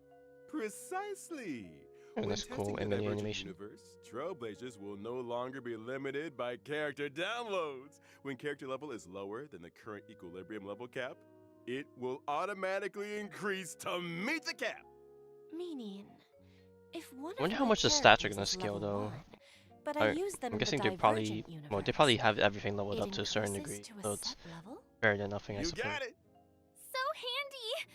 Speaker 2: Precisely.
Speaker 1: And
Speaker 2: When
Speaker 1: that's cool
Speaker 2: testing the
Speaker 1: in mini
Speaker 2: Divergent
Speaker 1: animation.
Speaker 2: Universe, Trailblazers will no longer be limited by character downloads. When character level is lower than the current equilibrium level cap, it will automatically increase to meet the cap.
Speaker 4: Meaning, if one
Speaker 1: I wonder
Speaker 4: of
Speaker 1: how
Speaker 4: my
Speaker 1: much the stats are
Speaker 4: characters
Speaker 1: gonna
Speaker 4: is
Speaker 1: scale,
Speaker 4: level
Speaker 1: though.
Speaker 4: 1, but I use them
Speaker 1: I'm
Speaker 4: in the
Speaker 1: guessing they
Speaker 4: Divergent
Speaker 1: probably,
Speaker 4: universe,
Speaker 1: well, they probably have everything leveled
Speaker 4: it
Speaker 1: up to a certain degree,
Speaker 4: increases to
Speaker 1: so
Speaker 4: a
Speaker 1: it's
Speaker 4: set level?
Speaker 1: better than nothing, I
Speaker 2: You
Speaker 1: suppose.
Speaker 2: got it.
Speaker 5: So handy!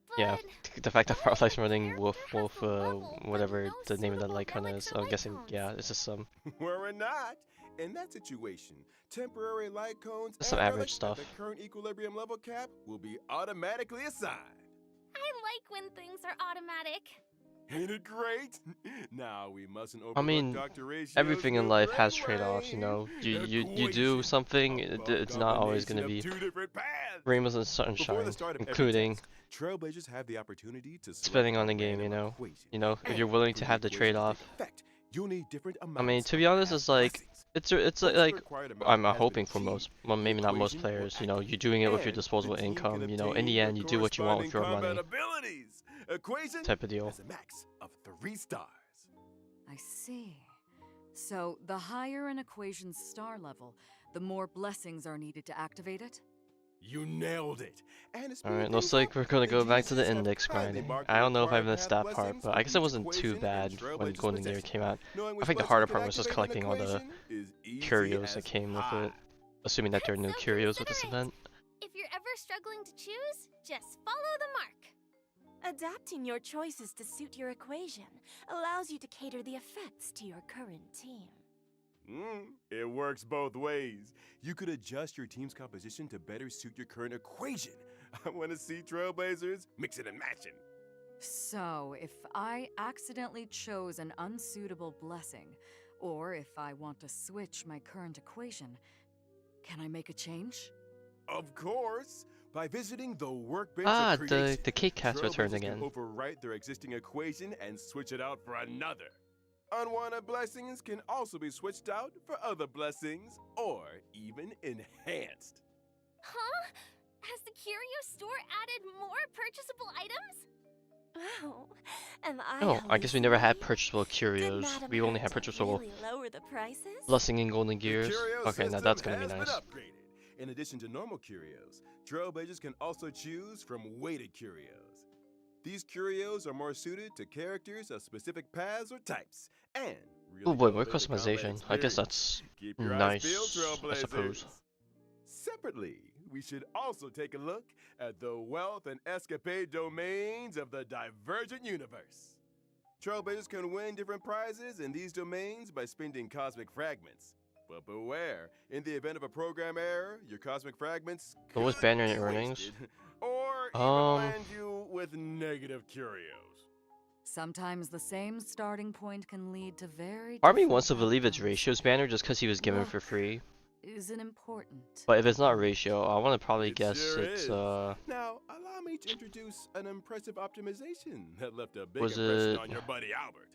Speaker 5: But
Speaker 1: Yeah, the fact that
Speaker 5: why
Speaker 1: Firefly's
Speaker 5: would
Speaker 1: running
Speaker 5: character
Speaker 1: Wolf,
Speaker 5: have the level, but
Speaker 1: whatever
Speaker 5: no
Speaker 1: the name of that
Speaker 5: suitable
Speaker 1: Lycon
Speaker 5: relics
Speaker 1: is,
Speaker 5: or
Speaker 1: I'm guessing,
Speaker 5: light
Speaker 1: yeah,
Speaker 5: cones?
Speaker 1: it's just some
Speaker 2: We're not. In that situation, temporary light cones
Speaker 1: Just some
Speaker 2: and
Speaker 1: average
Speaker 2: relics
Speaker 1: stuff.
Speaker 2: at the current equilibrium level cap will be automatically assigned.
Speaker 5: I like when things are automatic.
Speaker 2: Ain't it great? Now we mustn't
Speaker 1: I
Speaker 2: overlook
Speaker 1: mean,
Speaker 2: Dr. Ratio's
Speaker 1: everything in
Speaker 2: new
Speaker 1: life has
Speaker 2: brainwave
Speaker 1: trade-offs, you know. You do
Speaker 2: equation,
Speaker 1: something,
Speaker 2: a
Speaker 1: it's not always
Speaker 2: combination
Speaker 1: gonna
Speaker 2: of
Speaker 1: be
Speaker 2: two different paths.
Speaker 1: rainbows and
Speaker 2: Before
Speaker 1: sunshine,
Speaker 2: the start of every
Speaker 1: including
Speaker 2: test, Trailblazers have the opportunity to select
Speaker 1: spending on
Speaker 2: a
Speaker 1: the game, you
Speaker 2: random
Speaker 1: know.
Speaker 2: equation.
Speaker 1: You know, if
Speaker 2: And
Speaker 1: you're willing
Speaker 2: for
Speaker 1: to have the
Speaker 2: equation
Speaker 1: trade-off.
Speaker 2: take effect, you'll need different
Speaker 1: I
Speaker 2: amounts
Speaker 1: mean, to
Speaker 2: of
Speaker 1: be honest,
Speaker 2: past
Speaker 1: it's like,
Speaker 2: blessings.
Speaker 1: it's
Speaker 2: Once the
Speaker 1: like,
Speaker 2: required amount
Speaker 1: I'm
Speaker 2: has been
Speaker 1: hoping for
Speaker 2: achieved,
Speaker 1: most, well,
Speaker 2: the
Speaker 1: maybe not most
Speaker 2: equation will
Speaker 1: players, you know,
Speaker 2: activate,
Speaker 1: you're doing it with your
Speaker 2: and
Speaker 1: disposable
Speaker 2: the team can
Speaker 1: income, you know, in
Speaker 2: obtain
Speaker 1: the end, you do what you want with your
Speaker 2: corresponding
Speaker 1: money,
Speaker 2: combat abilities. Equation
Speaker 1: type of deal.
Speaker 2: has a max of 3 stars.
Speaker 3: I see. So the higher an equation's star level, the more blessings are needed to activate it?
Speaker 2: You nailed it. And to speed
Speaker 1: Alright,
Speaker 2: things
Speaker 1: looks like
Speaker 2: up,
Speaker 1: we're gonna go back to the
Speaker 2: geniuses have
Speaker 1: index
Speaker 2: kindly
Speaker 1: grinding.
Speaker 2: marked
Speaker 1: I
Speaker 2: the
Speaker 1: don't know if I
Speaker 2: required
Speaker 1: missed
Speaker 2: path
Speaker 1: that part,
Speaker 2: blessings
Speaker 1: but
Speaker 2: for
Speaker 1: I guess it
Speaker 2: each
Speaker 1: wasn't too
Speaker 2: equation in
Speaker 1: bad when
Speaker 2: Trailblazers'
Speaker 1: Golden Gear
Speaker 2: possession.
Speaker 1: came out.
Speaker 2: Knowing
Speaker 1: I
Speaker 2: which
Speaker 1: think the
Speaker 2: blessing
Speaker 1: harder
Speaker 2: can
Speaker 1: part was just
Speaker 2: activate an
Speaker 1: collecting all the
Speaker 2: equation is easy
Speaker 1: curios that
Speaker 2: as
Speaker 1: came with
Speaker 2: pie.
Speaker 1: it, assuming that there are no
Speaker 5: So
Speaker 1: curios with this
Speaker 5: considerate.
Speaker 1: event.
Speaker 5: If you're ever struggling to choose, just follow the mark.
Speaker 4: Adapting your choices to suit your equation allows you to cater the effects to your current team.
Speaker 2: It works both ways. You could adjust your team's composition to better suit your current equation. I want to see Trailblazers mixing and matching.
Speaker 3: So, if I accidentally chose an unsuitable blessing, or if I want to switch my current equation, can I make a change?
Speaker 2: Of course, by visiting the workbench
Speaker 1: Ah,
Speaker 2: of creation,
Speaker 1: the cake cats returned
Speaker 2: Trailblazers
Speaker 1: again.
Speaker 2: can overwrite their existing equation and switch it out for another. Unwanted blessings can also be switched out for other blessings, or even enhanced.
Speaker 5: Huh? Has the curio store added more purchasable items?
Speaker 4: Oh, am I
Speaker 1: No, I guess we never had
Speaker 4: hallucinating?
Speaker 1: purchasable
Speaker 4: Did
Speaker 1: curios.
Speaker 4: Madam
Speaker 1: We only had
Speaker 4: Hatter
Speaker 1: purchasable
Speaker 4: really lower the prices?
Speaker 1: blessing and golden
Speaker 2: The
Speaker 1: gears.
Speaker 2: curio
Speaker 1: Okay, now
Speaker 2: system
Speaker 1: that's gonna be
Speaker 2: has been
Speaker 1: nice.
Speaker 2: upgraded. In addition to normal curios, Trailblazers can also choose from weighted curios. These curios are more suited to characters of specific paths or types, and really
Speaker 1: Oh boy, more
Speaker 2: elevate the combat
Speaker 1: customization. I guess
Speaker 2: experience.
Speaker 1: that's
Speaker 2: Keep your eyes
Speaker 1: nice,
Speaker 2: peeled,
Speaker 1: I suppose.
Speaker 2: Trailblazers. Separately, we should also take a look at the wealth and escapade domains of the Divergent Universe. Trailblazers can win different prizes in these domains by spending cosmic fragments. But beware, in the event of a program error, your cosmic fragments
Speaker 1: What was
Speaker 2: could
Speaker 1: banner
Speaker 2: be
Speaker 1: earnings?
Speaker 2: wasted, or even
Speaker 1: Um,
Speaker 2: land you with negative curios.
Speaker 3: Sometimes the same starting point can lead to very
Speaker 1: Part of me
Speaker 3: different
Speaker 1: wants to believe it's
Speaker 3: outcomes.
Speaker 1: Ratio's banner just because he was given for
Speaker 3: Look
Speaker 1: free.
Speaker 3: isn't important.
Speaker 1: But if it's not Ratio, I want to probably
Speaker 2: It
Speaker 1: guess
Speaker 2: sure
Speaker 1: it's
Speaker 2: is. Now, allow me to introduce an impressive optimization that left a big
Speaker 1: Was
Speaker 2: impression
Speaker 1: it-
Speaker 2: on your buddy Albert.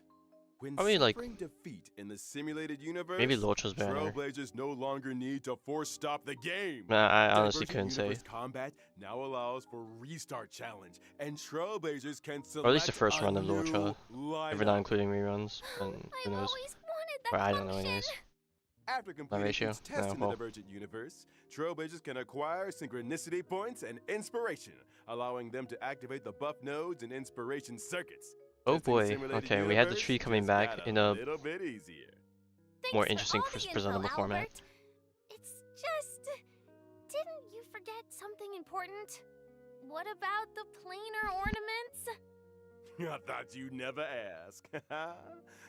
Speaker 2: When
Speaker 1: Probably, like,
Speaker 2: suffering defeat in the simulated universe,
Speaker 1: maybe Locha's banner.
Speaker 2: Trailblazers no longer need to force stop the game.
Speaker 1: Nah, I honestly
Speaker 2: Divergent
Speaker 1: couldn't say.
Speaker 2: Universe Combat now allows for restart challenge, and Trailblazers can select
Speaker 1: Or at least the first
Speaker 2: a
Speaker 1: run of
Speaker 2: new
Speaker 1: Locha. If we're not
Speaker 2: lineup.
Speaker 1: including reruns, and who
Speaker 5: I've
Speaker 1: knows.
Speaker 5: always wanted that
Speaker 1: Or I don't know
Speaker 5: function.
Speaker 1: anyways.
Speaker 2: After completing
Speaker 1: Ratio?
Speaker 2: each test
Speaker 1: No,
Speaker 2: in the
Speaker 1: well.
Speaker 2: Divergent Universe, Trailblazers can acquire synchronicity points and inspiration, allowing them to activate the buff nodes and inspiration circuits.
Speaker 1: Oh
Speaker 2: Testing
Speaker 1: boy,
Speaker 2: simulated
Speaker 1: okay, we had the
Speaker 2: universe
Speaker 1: tree coming
Speaker 2: just
Speaker 1: back
Speaker 2: got
Speaker 1: in a
Speaker 2: little bit easier.
Speaker 5: Thanks
Speaker 1: more
Speaker 5: for
Speaker 1: interesting,
Speaker 5: all the info,
Speaker 1: presentable format.
Speaker 5: Albert. It's just, didn't you forget something important? What about the planar ornaments?
Speaker 2: I thought you'd never ask.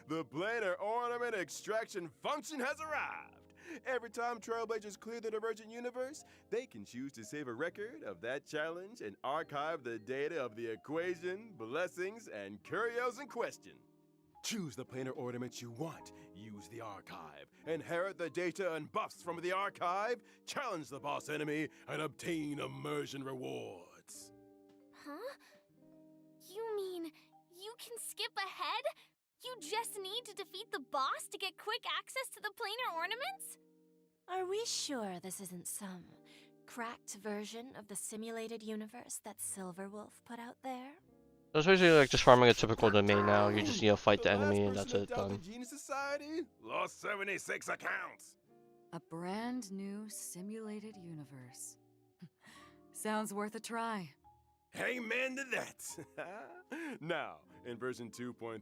Speaker 2: The planar ornament extraction function has arrived. Every time Trailblazers clear the Divergent Universe, they can choose to save a record of that challenge and archive the data of the equation, blessings, and curios in question. Choose the planar ornament you want, use the archive, inherit the data and buffs from the archive, challenge the boss enemy, and obtain immersion rewards.
Speaker 5: Huh? You mean you can skip ahead? You just need to defeat the boss to get quick access to the planar ornaments?
Speaker 4: Are we sure this isn't some cracked version of the simulated universe that Silverwolf put out there?
Speaker 1: So it's basically like just farming a typical domain now. You just fight the enemy and that's it, done.
Speaker 2: The Genius Society lost 76 accounts.
Speaker 3: A brand new simulated universe. Sounds worth a try.
Speaker 2: Amen to that. Now, in version 2.3,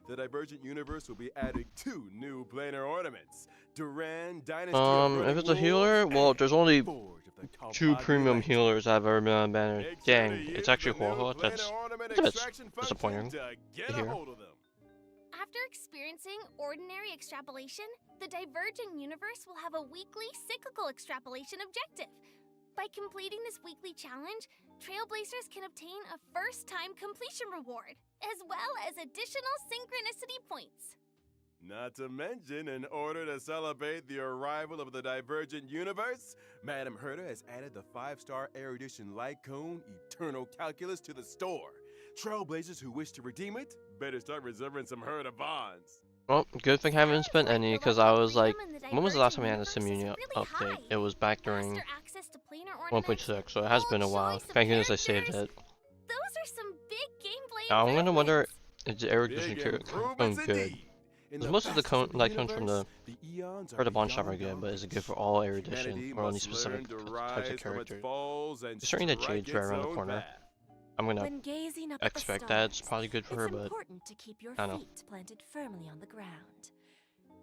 Speaker 2: the Divergent Universe will be adding 2 new planar ornaments. Duran Dynasty of Burning
Speaker 1: If it's a
Speaker 2: Wolves
Speaker 1: healer, well,
Speaker 2: and
Speaker 1: there's only
Speaker 2: Forge of the
Speaker 1: 2
Speaker 2: Kalpagni
Speaker 1: premium
Speaker 2: Light.
Speaker 1: healers that have ever been on banner.
Speaker 2: Make sure
Speaker 1: Dang,
Speaker 2: to use
Speaker 1: it's actually
Speaker 2: the new
Speaker 1: Huoho. That's
Speaker 2: planar ornament
Speaker 1: a bit
Speaker 2: extraction function
Speaker 1: disappointing
Speaker 2: to get
Speaker 1: to
Speaker 2: a
Speaker 1: hear.
Speaker 2: hold of them.
Speaker 5: After experiencing ordinary extrapolation, the Divergent Universe will have a weekly cyclical extrapolation objective. By completing this weekly challenge, Trailblazers can obtain a first-time completion reward, as well as additional synchronicity points.
Speaker 2: Not to mention, in order to celebrate the arrival of the Divergent Universe, Madam Herta has added the 5-star erudition light cone Eternal Calculus to the store. Trailblazers who wish to redeem it better start reserving some Herta bonds.
Speaker 1: Well, good thing I haven't spent any, because I was like, when was the last time we had a
Speaker 5: Divergent
Speaker 1: Simunia
Speaker 5: Universe is really
Speaker 1: update?
Speaker 5: high.
Speaker 1: It was back during
Speaker 5: Faster access to planar ornaments,
Speaker 1: 1.6, so it has been a while.
Speaker 5: choice of
Speaker 1: Thank goodness I saved
Speaker 5: characters.
Speaker 1: it.
Speaker 5: Those are some big gameplay
Speaker 1: I'm gonna wonder,
Speaker 5: improvements.
Speaker 1: is the erudition
Speaker 2: Big
Speaker 1: cone
Speaker 2: improvements
Speaker 1: good?
Speaker 2: indeed. In
Speaker 1: Because most of the
Speaker 2: vastness
Speaker 1: light cones from the
Speaker 2: eons are
Speaker 1: Herta Bond shop are
Speaker 2: beyond
Speaker 1: good, but is it good
Speaker 2: numbers.
Speaker 1: for all
Speaker 2: Humanity
Speaker 1: erudition, or only
Speaker 2: must
Speaker 1: specific
Speaker 2: learn to
Speaker 1: types
Speaker 2: rise
Speaker 1: of
Speaker 2: from its
Speaker 1: characters?
Speaker 2: falls and
Speaker 1: Considering that
Speaker 2: strike
Speaker 1: Jade's right
Speaker 2: its
Speaker 1: around the
Speaker 2: own
Speaker 1: corner,
Speaker 2: path.
Speaker 1: I'm gonna
Speaker 4: When gazing up at the
Speaker 1: expect that it's
Speaker 4: stars,
Speaker 1: probably good for
Speaker 4: it's
Speaker 1: her, but
Speaker 4: important to keep your
Speaker 1: I don't know.
Speaker 4: feet planted firmly on the ground.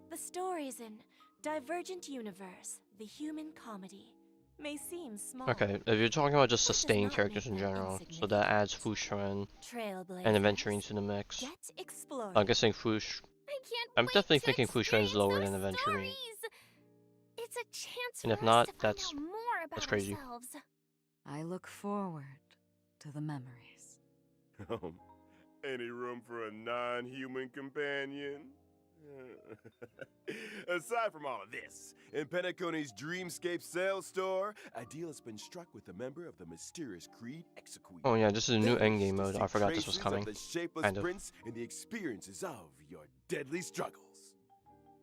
Speaker 4: The stories in Divergent Universe, the human comedy, may seem small.
Speaker 1: okay, if you're talking about just
Speaker 4: That does
Speaker 1: sustained
Speaker 4: not
Speaker 1: characters
Speaker 4: make
Speaker 1: in
Speaker 4: them
Speaker 1: general, so that adds
Speaker 4: insignificant.
Speaker 1: Fushun
Speaker 4: Trailblazers,
Speaker 1: and Aventurine to the mix.
Speaker 4: get exploring.
Speaker 1: I'm guessing Fush.
Speaker 5: I can't
Speaker 1: I'm
Speaker 5: wait
Speaker 1: definitely
Speaker 5: to
Speaker 1: thinking Fushun is
Speaker 5: experience
Speaker 1: lower
Speaker 5: those
Speaker 1: than Aventurine.
Speaker 5: stories. It's a chance
Speaker 1: And
Speaker 5: for
Speaker 1: if
Speaker 5: us
Speaker 1: not,
Speaker 5: to find
Speaker 1: that's-
Speaker 5: out more about
Speaker 1: that's crazy.
Speaker 5: ourselves.
Speaker 3: I look forward to the memories.
Speaker 2: Any room for a non-human companion? Aside from all of this, in Penacony's Dreamscape sales store, a deal has been struck with a member of the mysterious Creed Exequy.
Speaker 1: Oh yeah, this is a new
Speaker 2: They
Speaker 1: endgame
Speaker 2: wish to
Speaker 1: mode.
Speaker 2: see
Speaker 1: I forgot this was
Speaker 2: traces
Speaker 1: coming.
Speaker 2: Of the shapeless
Speaker 1: Kind of.
Speaker 2: prince in the experiences of your deadly struggles.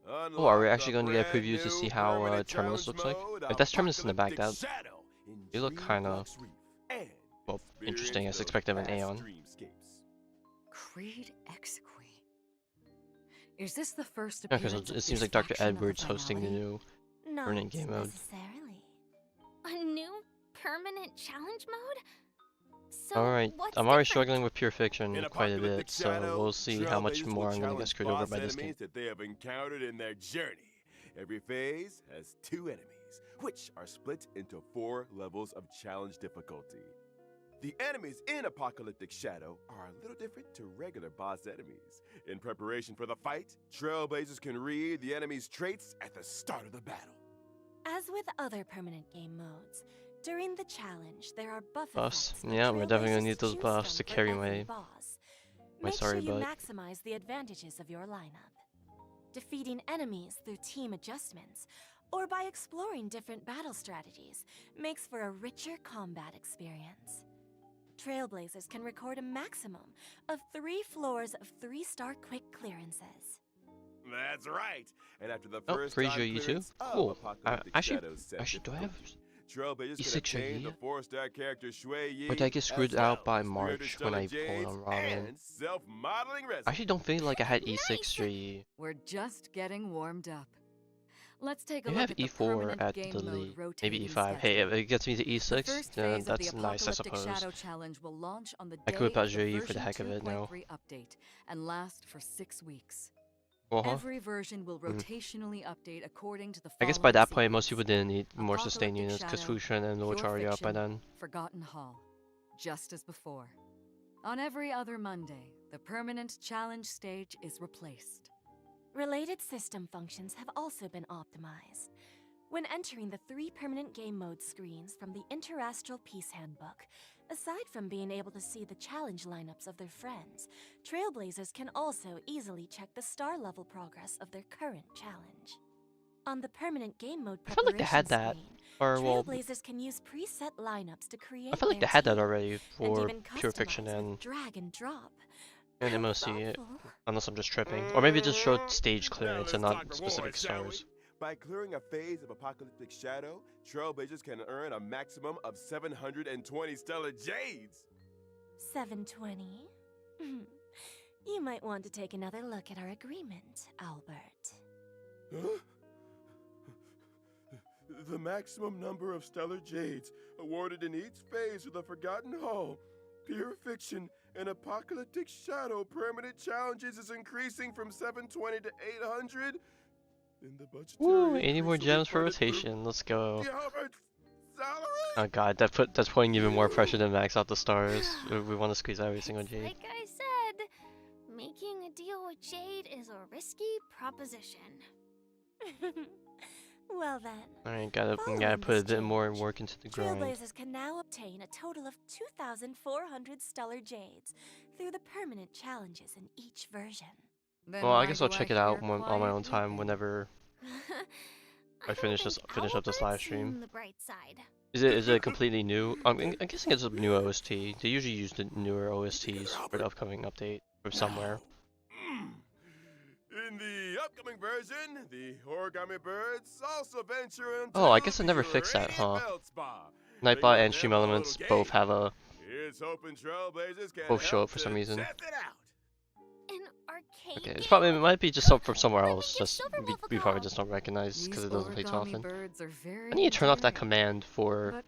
Speaker 1: Oh, are we
Speaker 2: Unlock
Speaker 1: actually
Speaker 2: the
Speaker 1: going to get a
Speaker 2: brand
Speaker 1: preview to
Speaker 2: new
Speaker 1: see how
Speaker 2: permanent
Speaker 1: Terminus
Speaker 2: challenge
Speaker 1: looks like?
Speaker 2: mode,
Speaker 1: Wait, that's Terminus in the back.
Speaker 2: Apocalyptic
Speaker 1: That
Speaker 2: Shadow in
Speaker 1: they look kind of
Speaker 2: Dreambox Reef, and
Speaker 1: well interesting
Speaker 2: experience
Speaker 1: as expected of an
Speaker 2: those
Speaker 1: Aeon.
Speaker 2: vast dreamscapes.
Speaker 3: Creed Exequy. Is this the first
Speaker 1: Yeah, because
Speaker 3: appearance of
Speaker 1: it seems
Speaker 3: this
Speaker 1: like Dr.
Speaker 3: faction of the
Speaker 1: Edwards hosting the
Speaker 3: finality?
Speaker 1: new.
Speaker 4: Not
Speaker 1: permanent game mode.
Speaker 4: necessarily.
Speaker 5: A new permanent challenge mode? So
Speaker 1: Alright,
Speaker 5: what's
Speaker 1: I'm already
Speaker 5: different?
Speaker 1: struggling with Pure Fiction
Speaker 2: In
Speaker 1: quite a
Speaker 2: Apocalyptic
Speaker 1: bit, so
Speaker 2: Shadow,
Speaker 1: we'll see how much
Speaker 2: Trailblazers
Speaker 1: more
Speaker 2: will
Speaker 1: I'm going to get
Speaker 2: challenge
Speaker 1: screwed over
Speaker 2: boss
Speaker 1: by this game.
Speaker 2: enemies that they have encountered in their journey. Every phase has 2 enemies, which are split into 4 levels of challenge difficulty. The enemies in Apocalyptic Shadow are a little different to regular boss enemies. In preparation for the fight, Trailblazers can read the enemy's traits at the start of the battle.
Speaker 4: As with other permanent game modes, during the challenge there are buff
Speaker 1: Buffs?
Speaker 4: effects that
Speaker 1: Yeah, we're definitely gonna
Speaker 4: Trailblazers
Speaker 1: need those
Speaker 4: choose
Speaker 1: buffs
Speaker 4: from
Speaker 1: to
Speaker 4: for
Speaker 1: carry
Speaker 4: every
Speaker 1: my
Speaker 4: boss,
Speaker 1: My
Speaker 4: Make
Speaker 1: sorry
Speaker 4: sure you
Speaker 1: butt.
Speaker 4: maximize the advantages of your lineup. Defeating enemies through team adjustments, or by exploring different battle strategies, makes for a richer combat experience. Trailblazers can record a maximum of 3 floors of 3-star quick clearances.
Speaker 2: That's right. And after the
Speaker 1: Oh,
Speaker 2: first
Speaker 1: freeze your
Speaker 2: time
Speaker 1: E2.
Speaker 2: clearance of
Speaker 1: Cool.
Speaker 2: Apocalyptic
Speaker 1: Actually,
Speaker 2: Shadows set
Speaker 1: do I have
Speaker 2: Trailblazers
Speaker 1: E6
Speaker 2: can obtain
Speaker 1: Yi?
Speaker 2: the 4-star character Shui Yi,
Speaker 1: Or did I get screwed
Speaker 2: as
Speaker 1: out
Speaker 2: well
Speaker 1: by
Speaker 2: as 300
Speaker 1: March when
Speaker 2: stellar
Speaker 1: I pulled
Speaker 2: jades
Speaker 1: on Robin?
Speaker 2: and self-modeling resin.
Speaker 1: I actually don't feel like I had E6
Speaker 5: Nice.
Speaker 1: Yi.
Speaker 3: We're just getting warmed up. Let's take a
Speaker 1: Maybe I
Speaker 3: look
Speaker 1: have
Speaker 3: at the
Speaker 1: E4
Speaker 3: permanent
Speaker 1: at
Speaker 3: game
Speaker 1: the
Speaker 3: mode
Speaker 1: lead.
Speaker 3: rotating
Speaker 1: Maybe E5. Hey,
Speaker 3: schedule.
Speaker 1: if it gets me to
Speaker 3: The
Speaker 1: E6,
Speaker 3: first
Speaker 1: then
Speaker 3: phase of the
Speaker 1: that's nice, I
Speaker 3: Apocalyptic
Speaker 1: suppose.
Speaker 3: Shadow Challenge will launch on the
Speaker 1: I
Speaker 3: day
Speaker 1: could whip out
Speaker 3: of the
Speaker 1: Yi for the
Speaker 3: version
Speaker 1: heck of it now.
Speaker 3: 2.3 update and last for 6 weeks.
Speaker 1: Uh-huh.
Speaker 3: Every version will rotationally update according to the
Speaker 1: I guess
Speaker 3: following
Speaker 1: by that point, most people
Speaker 3: sequence.
Speaker 1: didn't need more sustain
Speaker 3: Apocalyptic
Speaker 1: units because
Speaker 3: Shadow,
Speaker 1: Fushan and Luch
Speaker 3: Pure
Speaker 1: are already out by
Speaker 3: Fiction,
Speaker 1: then.
Speaker 3: Forgotten Hall. Just as before. On every other Monday, the permanent challenge stage is replaced.
Speaker 4: Related system functions have also been optimized. When entering the 3 permanent game mode screens from the Interastral Peace Handbook, aside from being able to see the challenge lineups of their friends, Trailblazers can also easily check the star level progress of their current challenge. On the permanent game mode
Speaker 1: I felt like they had
Speaker 4: preparation
Speaker 1: that.
Speaker 4: screen,
Speaker 1: Or, well,
Speaker 4: Trailblazers can use preset lineups to create
Speaker 1: I felt like they
Speaker 4: their
Speaker 1: had that
Speaker 4: team,
Speaker 1: already
Speaker 4: and
Speaker 1: for
Speaker 4: even
Speaker 1: Pure Fiction
Speaker 4: customize with
Speaker 1: and
Speaker 4: drag and drop.
Speaker 1: MOC,
Speaker 4: Thoughtful.
Speaker 1: unless I'm just tripping. Or maybe it just showed stage
Speaker 2: Now
Speaker 1: clearance
Speaker 2: let's
Speaker 1: and
Speaker 2: talk
Speaker 1: not specific
Speaker 2: rewards, shall we?
Speaker 1: stars.
Speaker 2: By clearing a phase of Apocalyptic Shadow, Trailblazers can earn a maximum of 720 stellar jades.
Speaker 4: 720. You might want to take another look at our agreement, Albert.
Speaker 2: Huh? The maximum number of stellar jades awarded in each phase of the Forgotten Hall, Pure Fiction, and Apocalyptic Shadow permanent challenges is increasing from 720 to 800. In the budgetary
Speaker 1: Woo, 80
Speaker 2: increase
Speaker 1: more
Speaker 2: will be
Speaker 1: gems for
Speaker 2: funded through
Speaker 1: rotation. Let's go.
Speaker 2: the Albert salary.
Speaker 1: Oh god, that's putting even more pressure to max out the stars. We want to squeeze out every single jade.
Speaker 5: Like I said, making a deal with Jade is a risky proposition.
Speaker 4: Well then,
Speaker 1: Alright, gotta
Speaker 4: following
Speaker 1: put a
Speaker 4: this
Speaker 1: bit more
Speaker 4: change,
Speaker 1: work into the grind.
Speaker 4: Trailblazers can now obtain a total of 2,400 stellar jades through the permanent challenges in each version.
Speaker 3: Then
Speaker 1: Well, I
Speaker 3: why
Speaker 1: guess
Speaker 3: do
Speaker 1: I'll check it out
Speaker 3: hear
Speaker 1: on my own
Speaker 3: quiet
Speaker 1: time
Speaker 3: weeping?
Speaker 1: whenever I
Speaker 5: don't
Speaker 1: finish
Speaker 5: think
Speaker 1: up this live
Speaker 5: Albert's
Speaker 1: stream.
Speaker 5: seen the bright side.
Speaker 1: Is it completely new? I'm guessing it's a new OST. They usually use the newer OSTs for the upcoming update from somewhere.
Speaker 2: In the upcoming version, the origami birds also venture into
Speaker 1: Oh, I guess I never
Speaker 2: the
Speaker 1: fixed that,
Speaker 2: Radiant
Speaker 1: huh?
Speaker 2: Feldspar.
Speaker 1: Nightbot
Speaker 2: They
Speaker 1: and
Speaker 2: give
Speaker 1: Stream
Speaker 2: them a
Speaker 1: Elements
Speaker 2: little
Speaker 1: both
Speaker 2: game.
Speaker 1: have a
Speaker 2: Here's hoping Trailblazers can
Speaker 1: both show
Speaker 2: help
Speaker 1: up for
Speaker 2: to
Speaker 1: some reason.
Speaker 2: test it out.
Speaker 5: An arcade
Speaker 1: Okay, it's
Speaker 5: game?
Speaker 1: probably it might be just from somewhere
Speaker 5: Let me
Speaker 1: else.
Speaker 5: give
Speaker 1: Just
Speaker 5: Silverwolf a
Speaker 1: we probably
Speaker 5: call.
Speaker 1: just don't recognize because
Speaker 3: These
Speaker 1: it doesn't play too
Speaker 3: origami
Speaker 1: often.
Speaker 3: birds are very
Speaker 1: I need to turn off that
Speaker 3: endearing.
Speaker 1: command for
Speaker 3: But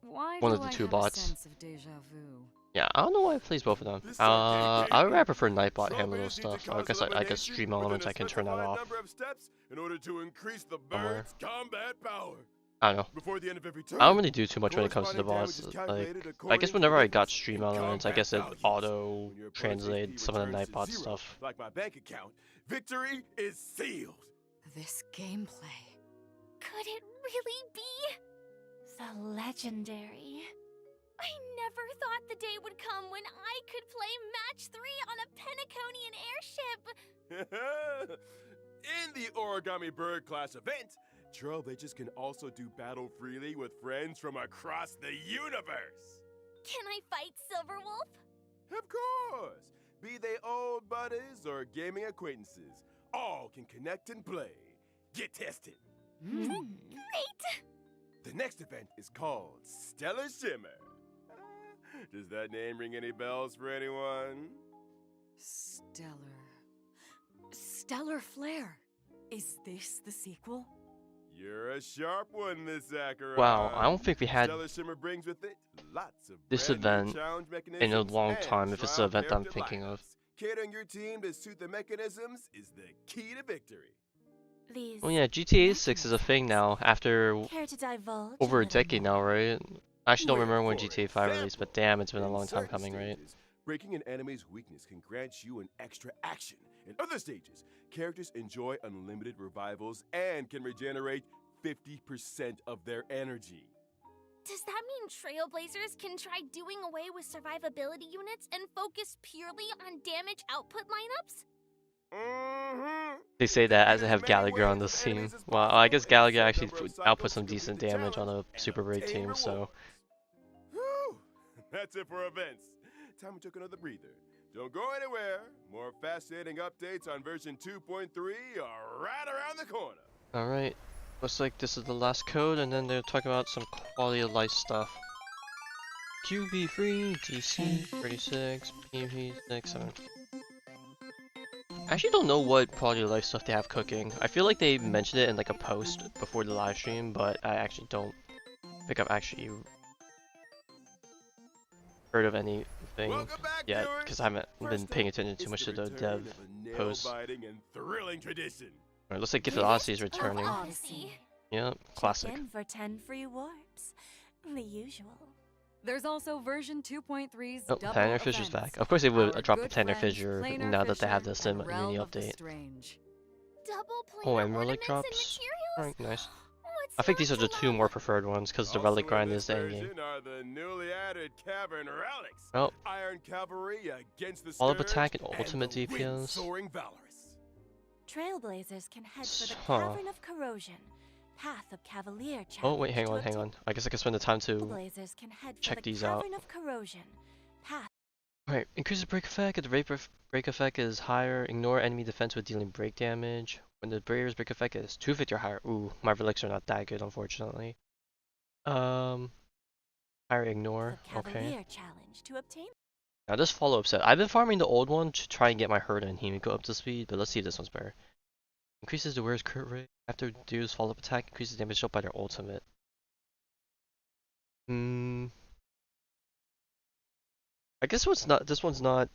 Speaker 3: why
Speaker 1: one
Speaker 3: do
Speaker 1: of the
Speaker 3: I
Speaker 1: two
Speaker 3: have
Speaker 1: bots.
Speaker 3: A sense of deja vu?
Speaker 1: Yeah, I don't know why it plays both of them.
Speaker 2: This
Speaker 1: I
Speaker 2: arcade
Speaker 1: would
Speaker 2: game,
Speaker 1: prefer Nightbot
Speaker 2: Trailblazers
Speaker 1: handle
Speaker 2: need
Speaker 1: those
Speaker 2: to
Speaker 1: stuff. I
Speaker 2: cause
Speaker 1: guess
Speaker 2: elimination
Speaker 1: Stream
Speaker 2: within
Speaker 1: Elements
Speaker 2: a
Speaker 1: I can turn that
Speaker 2: specified
Speaker 1: off.
Speaker 2: number of steps in order to increase the
Speaker 1: Somewhere.
Speaker 2: bird's combat power.
Speaker 1: I don't know.
Speaker 2: Before the end of every turn,
Speaker 1: I don't really do too much when it comes to the
Speaker 2: corresponding
Speaker 1: boss.
Speaker 2: damage is
Speaker 1: Like,
Speaker 2: calculated
Speaker 1: I
Speaker 2: according
Speaker 1: guess
Speaker 2: to
Speaker 1: whenever
Speaker 2: the
Speaker 1: I got
Speaker 2: difference
Speaker 1: Stream
Speaker 2: in
Speaker 1: Elements, I
Speaker 2: combat
Speaker 1: guess it
Speaker 2: values.
Speaker 1: auto
Speaker 2: When your opponent's
Speaker 1: translates
Speaker 2: HP
Speaker 1: some of the
Speaker 2: returns to
Speaker 1: Nightbot
Speaker 2: zero,
Speaker 1: stuff.
Speaker 2: Like my bank account, victory is sealed.
Speaker 3: This gameplay.
Speaker 5: Could it really be?
Speaker 4: The legendary.
Speaker 5: I never thought the day would come when I could play match 3 on a Penaconian airship.
Speaker 2: In the Origami Bird class event, Trailblazers can also do battle freely with friends from across the universe.
Speaker 5: Can I fight Silverwolf?
Speaker 2: Of course! Be they old buddies or gaming acquaintances, all can connect and play. Get tested.
Speaker 5: Great!
Speaker 2: The next event is called Stellar Shimmer. Does that name ring any bells for anyone?
Speaker 3: Stellar Flare. Is this the sequel?
Speaker 2: You're a sharp one, Miss Acheron.
Speaker 1: Wow, I don't think we had
Speaker 2: Stellar Shimmer brings with it lots of
Speaker 1: this
Speaker 2: brand new
Speaker 1: event
Speaker 2: challenge
Speaker 1: in a
Speaker 2: mechanisms
Speaker 1: long
Speaker 2: and
Speaker 1: time if it's the
Speaker 2: trial
Speaker 1: event I'm
Speaker 2: character
Speaker 1: thinking of.
Speaker 2: lineups. Catering your team to suit the mechanisms is the key to victory.
Speaker 4: These
Speaker 1: Oh yeah, GTA 6 is a thing now after
Speaker 4: care to divulge
Speaker 1: over a
Speaker 4: little
Speaker 1: decade now,
Speaker 4: more?
Speaker 1: right? I actually don't
Speaker 2: Well,
Speaker 1: remember when
Speaker 2: for
Speaker 1: GTA 5 released, but
Speaker 2: example,
Speaker 1: damn, it's been a
Speaker 2: in
Speaker 1: long time
Speaker 2: certain
Speaker 1: coming, right?
Speaker 2: stages, breaking an enemy's weakness can grant you an extra action. In other stages, characters enjoy unlimited revivals and can regenerate 50% of their energy.
Speaker 5: Does that mean Trailblazers can try doing away with survivability units and focus purely on damage output lineups?
Speaker 1: They say that as they have Gallagher on this team. Well, I guess Gallagher actually outputs some decent damage on a Super Raid team, so.
Speaker 2: Whew. That's it for events. Time we took another breather. Don't go anywhere. More fascinating updates on version 2.3 are right around the corner.
Speaker 1: Alright. Looks like this is the last code, and then they're talking about some quality of life stuff. QB free, DC 36, PV 67. I actually don't know what quality of life stuff they have cooking. I feel like they mentioned it in like a post before the live stream, but I actually don't think I've actually heard of anything yet, because I haven't been paying attention too much to the dev posts. Alright, looks like Gifted Odyssey is returning. Yep, classic.
Speaker 4: 10 for 10 free warps. The usual.
Speaker 3: There's also version 2.3's
Speaker 1: Oh,
Speaker 3: double
Speaker 1: Planner Fisher's
Speaker 3: events.
Speaker 1: back. Of course they would
Speaker 3: Our
Speaker 1: drop the
Speaker 3: good
Speaker 1: Planner
Speaker 3: friends,
Speaker 1: Fisher
Speaker 3: Planar
Speaker 1: now that they have
Speaker 3: Fisher
Speaker 1: the Sim
Speaker 3: and Realm
Speaker 1: Uni
Speaker 3: of the
Speaker 1: update.
Speaker 3: Strange.
Speaker 5: Double planar
Speaker 1: Oh, and Relic
Speaker 5: ornaments
Speaker 1: drops.
Speaker 5: and
Speaker 1: Alright, nice.
Speaker 5: What's
Speaker 1: I think these are
Speaker 5: not
Speaker 1: the
Speaker 5: to
Speaker 1: two
Speaker 5: love?
Speaker 1: more preferred ones, because the
Speaker 2: Also
Speaker 1: Relic
Speaker 2: in
Speaker 1: grind
Speaker 2: this
Speaker 1: is the endgame.
Speaker 2: version are the newly added Cavern Relics.
Speaker 1: Oh.
Speaker 2: Iron Cavalry against the
Speaker 1: All-up
Speaker 2: Scourge
Speaker 1: attack and ultimate
Speaker 2: the
Speaker 1: DPS.
Speaker 2: wind-soaring Valorous.
Speaker 4: Trailblazers can head for the
Speaker 1: Huh.
Speaker 4: Cavern of Corrosion, Path of Cavalier Challenge.
Speaker 1: Oh wait, hang
Speaker 4: to
Speaker 1: on.
Speaker 4: obtain-
Speaker 1: I guess I can spend the time to
Speaker 4: Trailblazers can head
Speaker 1: check
Speaker 4: for the
Speaker 1: these out.
Speaker 4: Cavern of Corrosion, Path.
Speaker 1: Alright, increase the break effect. If the break effect is higher, ignore enemy defense with dealing break damage. When the barrier's break effect is 250 or higher. Ooh, my relics are not that good, unfortunately. Higher ignore.
Speaker 4: The Cavalier
Speaker 1: Okay.
Speaker 4: Challenge to obtain.
Speaker 1: Now this follow-up set. I've been farming the old one to try and get my Herda and Himiko up to speed, but let's see if this one's better. Increases the wearer's crit rate. After deals follow-up attack, increases damage dealt by their ultimate. I guess this one's not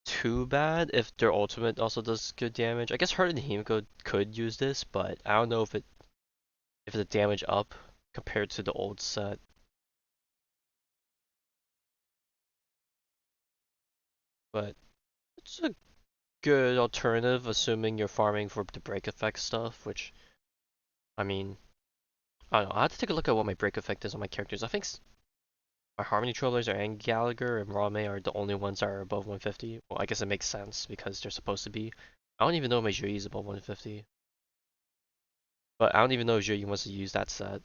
Speaker 1: too bad if their ultimate also does good damage. I guess Herda and Himiko could use this, but I don't know if it's a damage up compared to the old set. But it's a good alternative, assuming you're farming for the break effect stuff, which, I mean, I don't know. I have to take a look at what my break effect is on my characters. I think my Harmony Trailblazer and Gallagher and Rame are the only ones that are above 150. Well, I guess it makes sense because they're supposed to be. I don't even know if my Jui is above 150. But I don't even know if Jui wants to use that set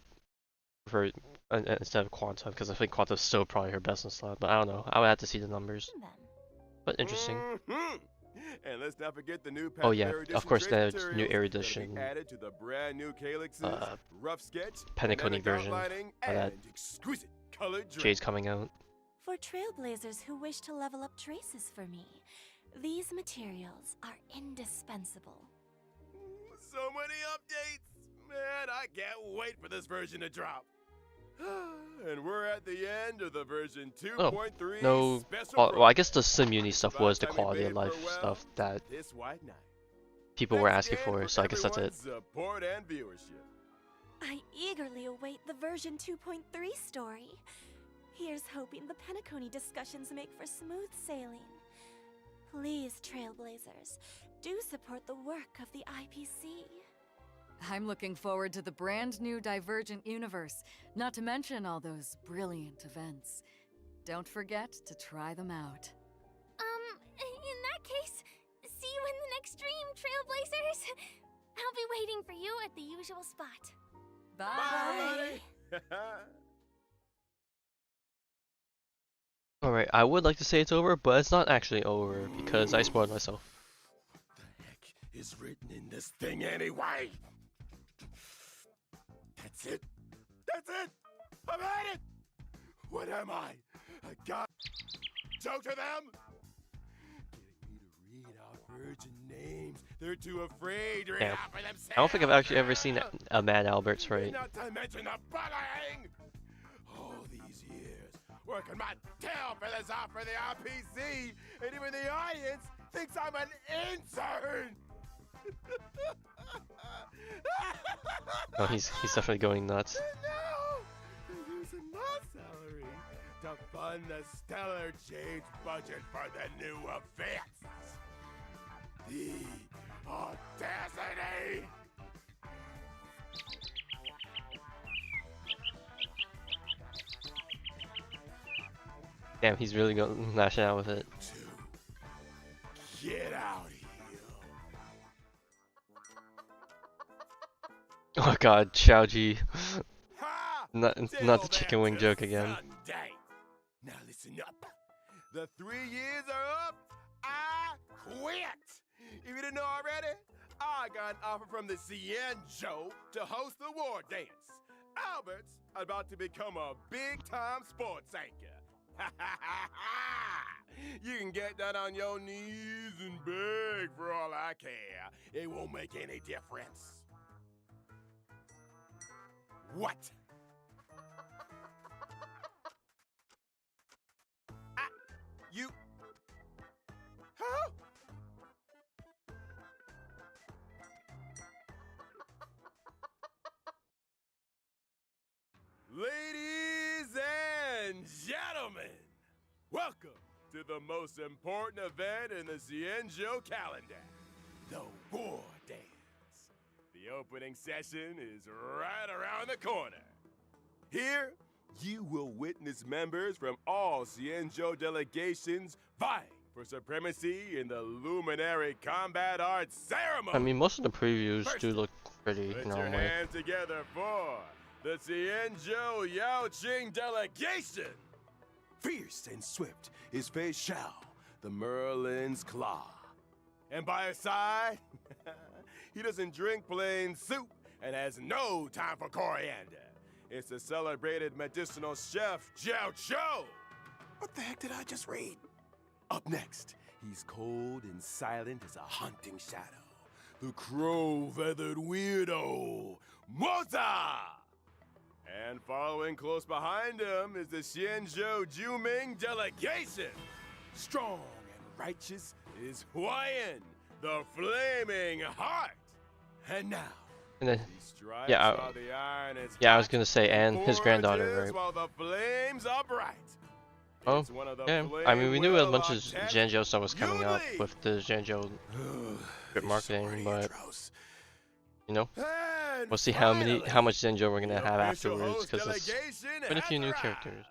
Speaker 1: for instead of Quantum, because I think Quantum's still probably her best in slot. But I don't know. I would have to see the numbers.
Speaker 4: Them.
Speaker 1: But interesting.
Speaker 2: And let's not forget the new
Speaker 1: Oh yeah,
Speaker 2: Air Edition
Speaker 1: of course
Speaker 2: trace
Speaker 1: the new
Speaker 2: materials
Speaker 1: Air
Speaker 2: that'll be
Speaker 1: Edition
Speaker 2: added to the brand new calyxes, rough sketch,
Speaker 1: Penacony
Speaker 2: dynamic
Speaker 1: version
Speaker 2: outlining,
Speaker 1: of that
Speaker 2: and exquisite colored
Speaker 1: Jade's coming out.
Speaker 4: For Trailblazers who wish to level up traces for me, these materials are indispensable.
Speaker 2: So many updates! Man, I can't wait for this version to drop. And we're at the end of the version 2.3
Speaker 1: No,
Speaker 2: special
Speaker 1: well I guess the SimUni stuff
Speaker 2: About
Speaker 1: was the
Speaker 2: time we
Speaker 1: quality of
Speaker 2: bade
Speaker 1: life
Speaker 2: farewell
Speaker 1: stuff that
Speaker 2: this white night.
Speaker 1: people were
Speaker 2: Thanks
Speaker 1: asking
Speaker 2: again
Speaker 1: for, so I guess that's it.
Speaker 2: everyone's support and viewership.
Speaker 4: I eagerly await the version 2.3 story. Here's hoping the Penacony discussions make for smooth sailing. Please, Trailblazers, do support the work of the IPC.
Speaker 3: I'm looking forward to the brand new Divergent universe, not to mention all those brilliant events. Don't forget to try them out.
Speaker 5: In that case, see you in the next stream, Trailblazers. I'll be waiting for you at the usual spot.
Speaker 3: Bye!
Speaker 2: Bye, buddy.
Speaker 1: Alright, I would like to say it's over, but it's not actually over because I spoiled myself.
Speaker 2: What the heck is written in this thing anyway? That's it. That's it. I've had it. What am I? A god? Joke to them? Getting me to read out virgin names. They're too afraid to read
Speaker 1: Damn.
Speaker 2: out for themselves.
Speaker 1: I don't think I've actually ever seen a Mad Albert's right.
Speaker 2: Not to mention the bullying. All these years working my tail feathers off for the RPC, and even the audience thinks I'm an intern.
Speaker 1: Oh, he's definitely going nuts.
Speaker 2: No! They're using my salary to fund the stellar change budget for the new events. The audacity!
Speaker 1: Damn, he's really going lashing out with it.
Speaker 2: Get out of here.
Speaker 1: Oh god, Xiaoji.
Speaker 2: Ha!
Speaker 1: Not
Speaker 2: Till
Speaker 1: the chicken wing
Speaker 2: then,
Speaker 1: joke again.
Speaker 2: Sunday. Now listen up. The 3 years are up. I quit. If you didn't know already, I got an offer from the Cienjo to host the war dance. Albert's about to become a big-time sports anchor. You can get that on your knees and beg for all I care. It won't make any difference. What? You? Huh? Ladies and gentlemen, welcome to the most important event in the Cienjo calendar, the War Dance. The opening session is right around the corner. Here, you will witness members from all Cienjo delegations vying for supremacy in the Luminary Combat Arts Ceremony.
Speaker 1: I mean, most of the previews do look pretty
Speaker 2: Put your
Speaker 1: normally.
Speaker 2: hands together for the Cienjo Yaoqing delegation. Fierce and swift is Fei Xiao, the Merlin's Claw. And by his side, he doesn't drink plain soup and has no time for coriander. It's the celebrated medicinal chef, Jiao Cho. What the heck did I just read? Up next, he's cold and silent as a haunting shadow. The crow-feathered weirdo, Moza! And following close behind him is the Xianzhou Juming delegation. Strong and righteous is Huayan, the Flaming Heart. And now,
Speaker 1: And then,
Speaker 2: he strikes
Speaker 1: yeah,
Speaker 2: while the iron is
Speaker 1: yeah, I was
Speaker 2: hot,
Speaker 1: gonna say, and his granddaughter,
Speaker 2: forges
Speaker 1: right?
Speaker 2: while the flames are bright.
Speaker 1: Oh,
Speaker 2: It's one of the
Speaker 1: yeah. I mean, we knew a bunch of
Speaker 2: flame-will
Speaker 1: Zhanzhou stuff was coming up
Speaker 2: Yuli!
Speaker 1: with the Zhanzhou script marketing, but you know,
Speaker 2: And
Speaker 1: we'll see how
Speaker 2: finally,
Speaker 1: much Zhanzhou we're gonna
Speaker 2: the
Speaker 1: have
Speaker 2: official
Speaker 1: afterwards,
Speaker 2: host
Speaker 1: because it's
Speaker 2: delegation
Speaker 1: quite a few
Speaker 2: has
Speaker 1: new
Speaker 2: arrived.
Speaker 1: characters.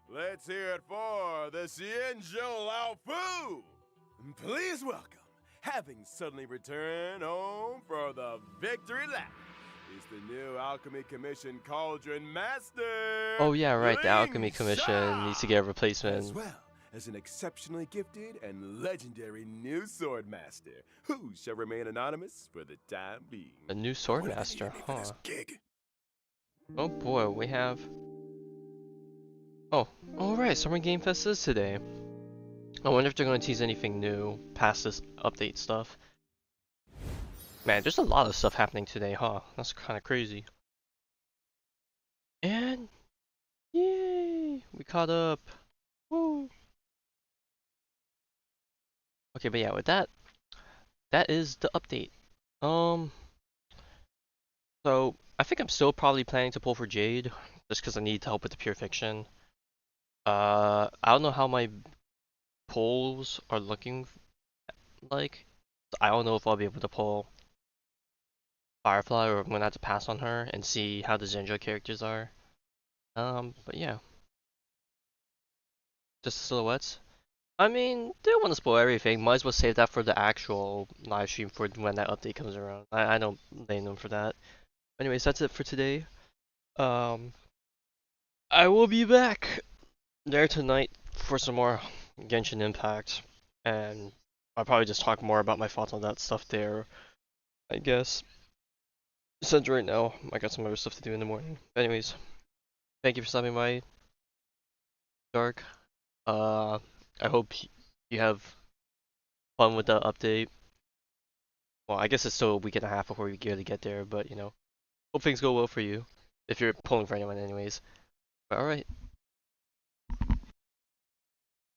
Speaker 2: Let's hear it for the Xianzhou Lao Fu. Please welcome, having suddenly returned home for the victory lap, is the new Alchemy Commission Cauldron Master.
Speaker 1: Oh yeah, right. The
Speaker 2: Ling
Speaker 1: Alchemy Commission
Speaker 2: Sha,
Speaker 1: needs to get a
Speaker 2: as
Speaker 1: replacement.
Speaker 2: well as an exceptionally gifted and legendary new sword master, who shall remain anonymous for the time being.
Speaker 1: A new sword
Speaker 2: What if they
Speaker 1: master,
Speaker 2: needed me for
Speaker 1: huh?
Speaker 2: this gig?
Speaker 1: Oh boy, we have. Oh, alright. Summer Game Fest is today. I wonder if they're gonna tease anything new past this update stuff. Man, there's a lot of stuff happening today, huh? That's kind of crazy. And yay, we caught up. Woo. Okay, but yeah, with that, that is the update. So I think I'm still probably planning to pull for Jade, just because I need help with the Pure Fiction. I don't know how my polls are looking like. I don't know if I'll be able to pull Firefly, or I'm gonna have to pass on her and see how the Zendra characters are. But yeah, just the silhouettes. I mean, they don't want to spoil everything. Might as well save that for the actual live stream for when that update comes around. I don't blame them for that. Anyways, that's it for today. I will be back there tonight for some more Genshin Impact, and I'll probably just talk more about my thoughts on that stuff there, I guess. Since right now, I got some other stuff to do in the morning. Anyways, thank you for stopping by, Dark. I hope you have fun with the update. Well, I guess it's still a week and a half before we really get there, but you know, hope things go well for you. If you're pulling for anyone anyways. But alright.